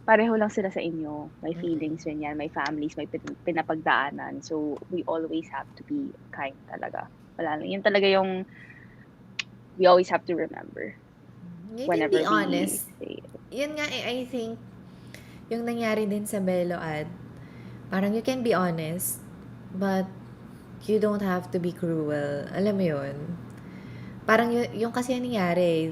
pareho lang sila sa inyo. May feelings rin yan. May families, may pinapagdaanan. So, we always have to be kind talaga. Wala lang. Yun talaga yung we always have to remember. You Whenever can be honest. say it. Yun nga I think, yung nangyari din sa Bello ad, parang you can be honest, but you don't have to be cruel. Alam mo yun? Parang yung kasi nangyari,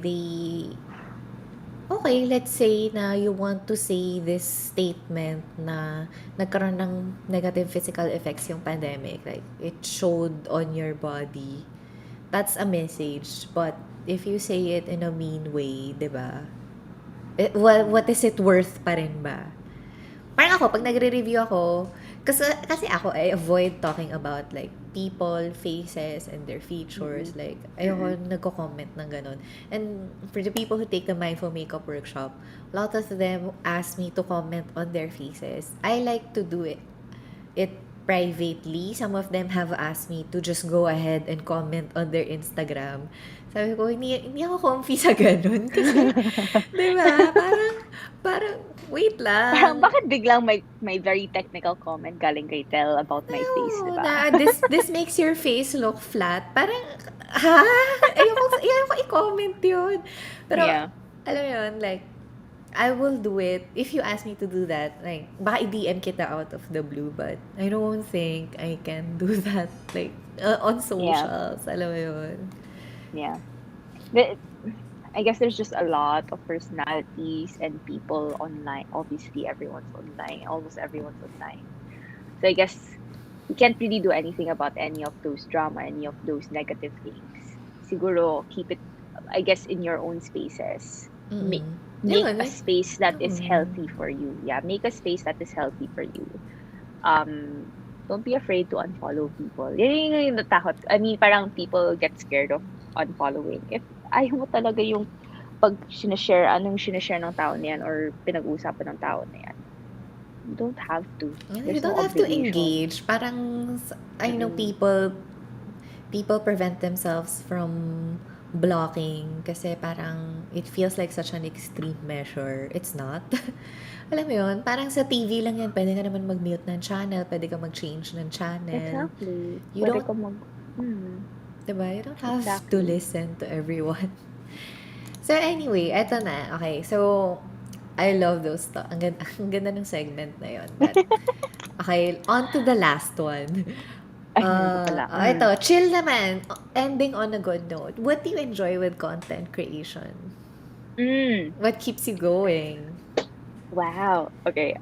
okay, let's say na you want to say this statement na nagkaroon ng negative physical effects yung pandemic. Like, it showed on your body. That's a message. But if you say it in a mean way, di ba? What is it worth pa rin ba? Parang ako, pag nagre-review ako, kasi ako, I avoid talking about like people, faces, and their features. Like, ayoko nagko-comment ng ganun. And for the people who take the Mindful Makeup Workshop, a lot of them ask me to comment on their faces. I like to do it privately. Some of them have asked me to just go ahead and comment on their Instagram. Sabi ko, hindi ako comfy sa ganun. Kasi, di ba? Parang, wait lang. Parang bakit biglang may very technical comment galing kay Tel about my face, di ba? Na, this makes your face look flat. Parang, ha? Ayoko i-comment yun. Pero, Yeah. alam mo yun, like, I will do it if you ask me to do that. Like, baka i-DM kita out of the blue, but I don't think I can do that. Like, on Yeah, socials. Alam mo yun? yeah. The, I guess there's just a lot of personalities and people online. Obviously, everyone's online. Almost everyone's online. So I guess you can't really do anything about any of those drama, any of those negative things. Siguro keep it, I guess, in your own spaces. Make Mm-mm. make Yun a eh. space that is Mm. healthy for you. Yeah, make a space that is healthy for you. Um, don't be afraid to unfollow people. Yan yung natakot. I mean, parang people get scared of unfollowing. If ayaw mo talaga yung pag sinashare, anong sinashare ng tao na yan or pinag-uusapan ng tao na yan, you don't have to. You There's no don't have to obligation. engage. Parang, I know Mm-mm. people prevent themselves from blocking kasi parang it feels like such an extreme measure. It's not. Alam mo yun, parang sa TV lang yan, pwede ka naman mag-mute ng channel, pwede ka mag-change ng channel. Exactly. You Pwede don't, ka mag... Mm, diba? You don't have to exactly. listen to everyone. So anyway, eto na. Okay, so I love those stuff. Ang ganda ng segment na yon. But, okay, on to the last one. Ay, meron pa pala. Ito, chill naman. Ending on a good note. What do you enjoy with content creation? Mm. What keeps you going? Wow. Okay.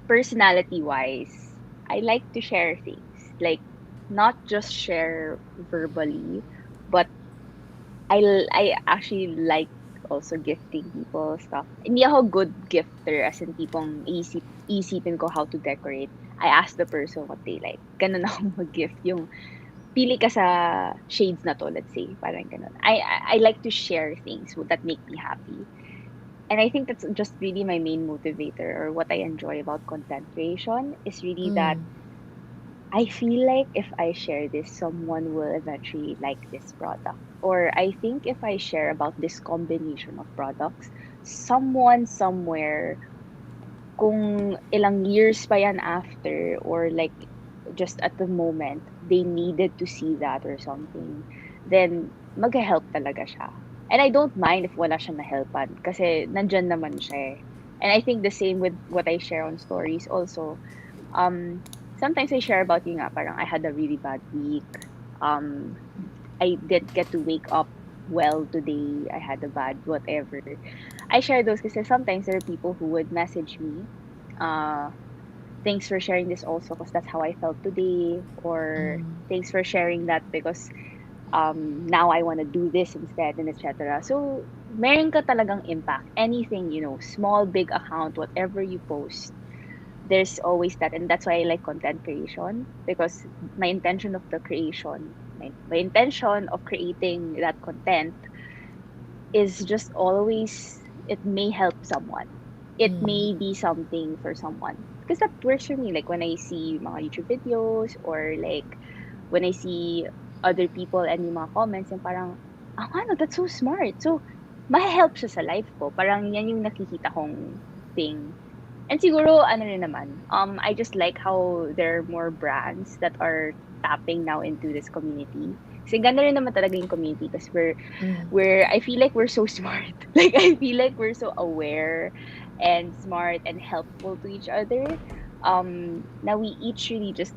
Personality wise, I like to share things. Like, not just share verbally, but I actually like also gifting people stuff. Hindi ako good gifter as in tipong isipin ko how to decorate. I ask the person what they like. Ganun ako mag-gift. Yung pili ka sa shades na to, let's say. Parang ganun. I like to share things that make me happy. And I think that's just really my main motivator or what I enjoy about content creation is really that Mm. I feel like if I share this, someone will eventually like this product. Or I think if I share about this combination of products, someone somewhere, kung ilang years pa yan after, or like just at the moment, they needed to see that or something, then mag-help talaga siya. And I don't mind if wala siyang nahelpan kasi nandyan naman siya eh. And I think the same with what I share on stories also. Sometimes I share about yung nga, parang I had a really bad week. Um, I didn't get to wake up well today. I had a bad whatever. I share those because sometimes there are people who would message me, uh, thanks for sharing this also because that's how I felt today, or Mm. thanks for sharing that because now I want to do this instead and etc. So meron ka talagang impact. Anything, small, big account, whatever you post, there's always that. And that's why I like content creation because my intention of the creation, my intention of creating that content is just always it may help someone. It Mm. may be something for someone. Because that works for me. Like when I see mga YouTube videos or like when I see other people and yung mga comments yung parang, ano, that's so smart. So, ma-help siya sa life ko. Parang yan yung nakikita kong thing. And siguro, ano rin naman, I just like how there are more brands that are tapping now into this community. Kasi ganda rin naman talaga yung community kasi Mm. I feel like we're so smart. Like, I feel like we're so aware and smart and helpful to each other. Now we each really just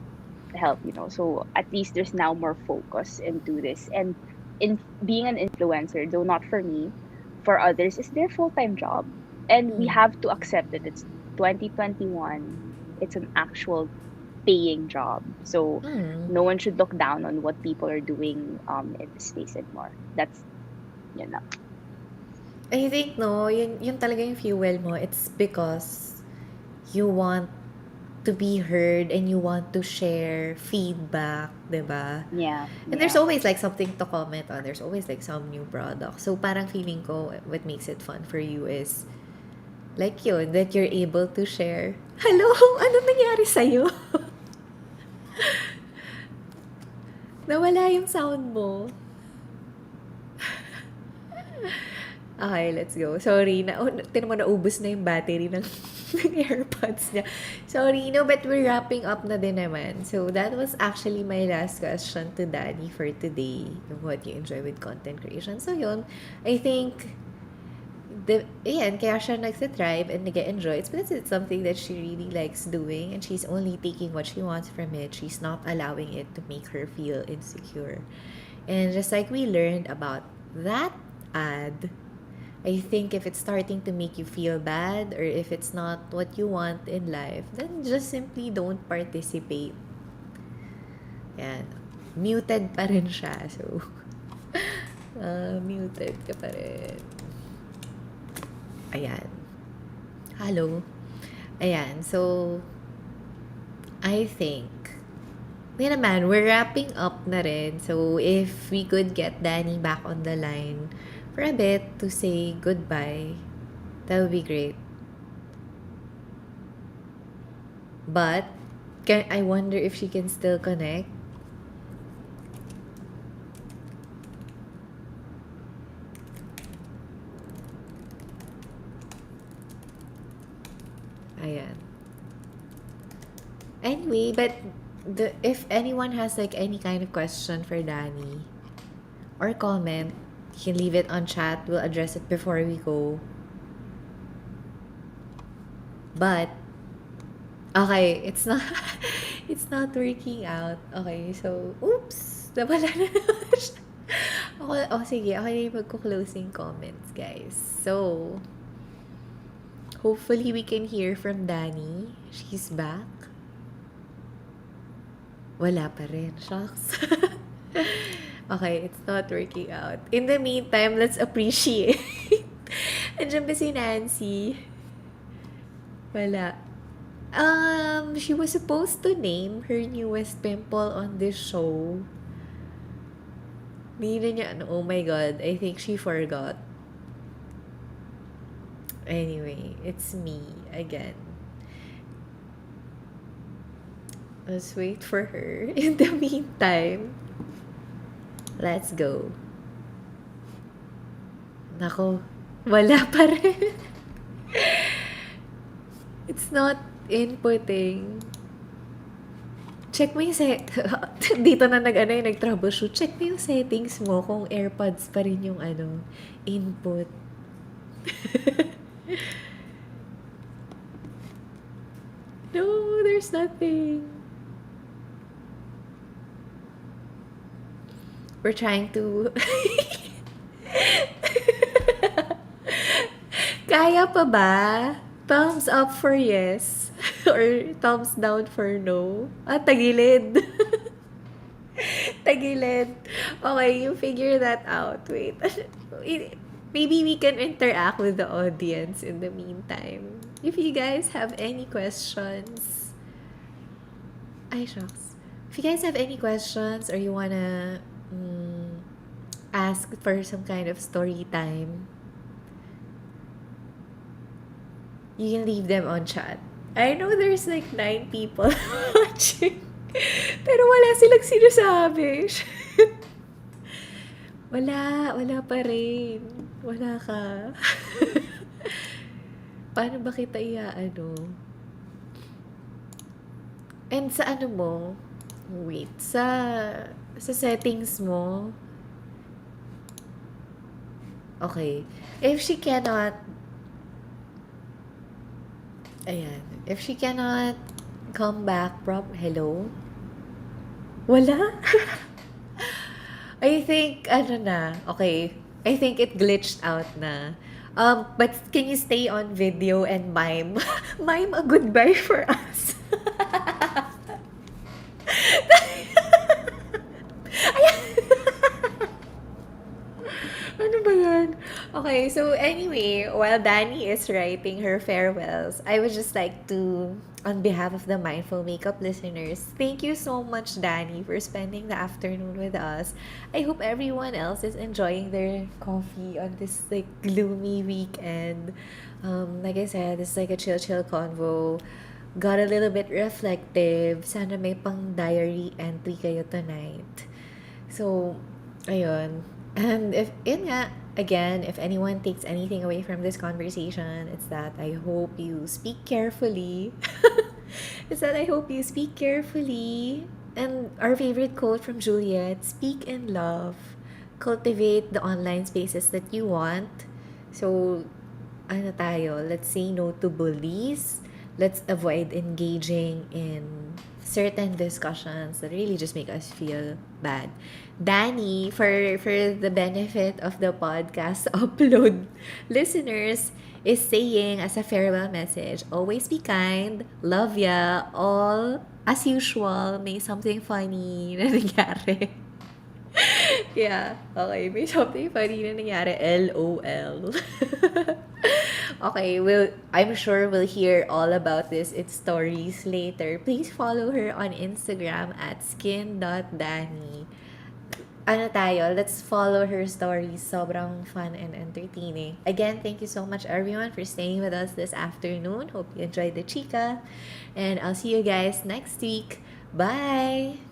help. So at least there's now more focus into this. And in being an influencer, though not for me, for others, is their full-time job. And we Mm. have to accept it. It's 2021. It's an actual paying job. So Mm. no one should look down on what people are doing in this space anymore. That's you know. I think, no, yun talaga yung fuel mo. It's because you want to be heard and you want to share feedback, 'di ba? Yeah, And there's yeah. always like something to comment on. There's always like some new product. So parang feeling ko what makes it fun for you is like yun, that you're able to share. Hello, ano nangyari sa'yo? Nawala yung sound mo. Okay, let's go. Sorry, tinan mo naubos na yung battery ng ng AirPods niya. Sorry, no, but we're wrapping up na din naman. So, that was actually my last question to Dani for today. What you enjoy with content creation. So, yun. I think, kaya siya nagsitribe and nag-enjoy. It's because it's something that she really likes doing and she's only taking what she wants from it. She's not allowing it to make her feel insecure. And just like we learned about that ad, I think if it's starting to make you feel bad or if it's not what you want in life, then just simply don't participate. Yan. Muted pa rin siya. So, muted ka pa rin. Ayan. Hello. Ayan. So, I think, yun naman, we're wrapping up na rin. So, if we could get Dani back on the line for a bit to say goodbye, that would be great. But, I wonder if she can still connect. Ayan. Anyway, but if anyone has like any kind of question for Dani or comment, you can leave it on chat. We'll address it before we go. But okay, it's not it's not working out. Okay, so oops, nawala na naman siya. Okay, sige, okay na yung magko-closing comments, guys. So, hopefully we can hear from Dani. She's back. Wala pa rin. Shucks. Okay, it's not working out. In the meantime, let's appreciate. Andiyan ba si Nancy? Wala. She was supposed to name her newest pimple on this show. Hindi na niya, oh my God, I think she forgot. Anyway, it's me again. Let's wait for her. In the meantime, let's go. Nako, wala pa rin. It's not inputting. Check mo yung dito na nag-troubleshoot. Check mo yung settings mo kung AirPods pa rin yung input. No, there's nothing. We're trying to... Kaya pa ba? Thumbs up for yes. Or thumbs down for no. Tagilid. Tagilid. Okay, you figure that out. Wait. Maybe we can interact with the audience in the meantime. If you guys have any questions... Ay, shucks. If you guys have any questions or you wanna ask for some kind of story time, you can leave them on chat. I know there's like 9 people watching. Pero wala silang sinasabi. Wala pa rin. Wala ka. Paano ba kita And sa mo? Wait, sa settings mo. Okay. If she cannot if she cannot come back hello? Wala? I think okay. I think it glitched out na. But can you stay on video and mime mime a goodbye for us? Ano ba yan? Okay, so anyway, while Dani is writing her farewells, I would just like to, on behalf of the Mindful Makeup listeners, thank you so much, Dani, for spending the afternoon with us. I hope everyone else is enjoying their coffee on this like gloomy weekend. Like I said, it's like a chill convo. Got a little bit reflective. Sana may pang diary entry kayo tonight. So, ayun. And Again, if anyone takes anything away from this conversation, it's that I hope you speak carefully. It's that I hope you speak carefully. And our favorite quote from Juliet, speak in love. Cultivate the online spaces that you want. So, ano tayo, let's say no to bullies. Let's avoid engaging in certain discussions that really just make us feel bad. Dani, for the benefit of the podcast upload listeners, is saying as a farewell message, always be kind, love ya, all as usual, may something funny na nangyari. Yeah, okay. May something funny na nangyari. LOL. Okay, I'm sure we'll hear all about this in stories later. Please follow her on Instagram at skin.dani. Ano tayo, let's follow her stories. Sobrang fun and entertaining. Again, thank you so much everyone for staying with us this afternoon. Hope you enjoyed the chika. And I'll see you guys next week. Bye!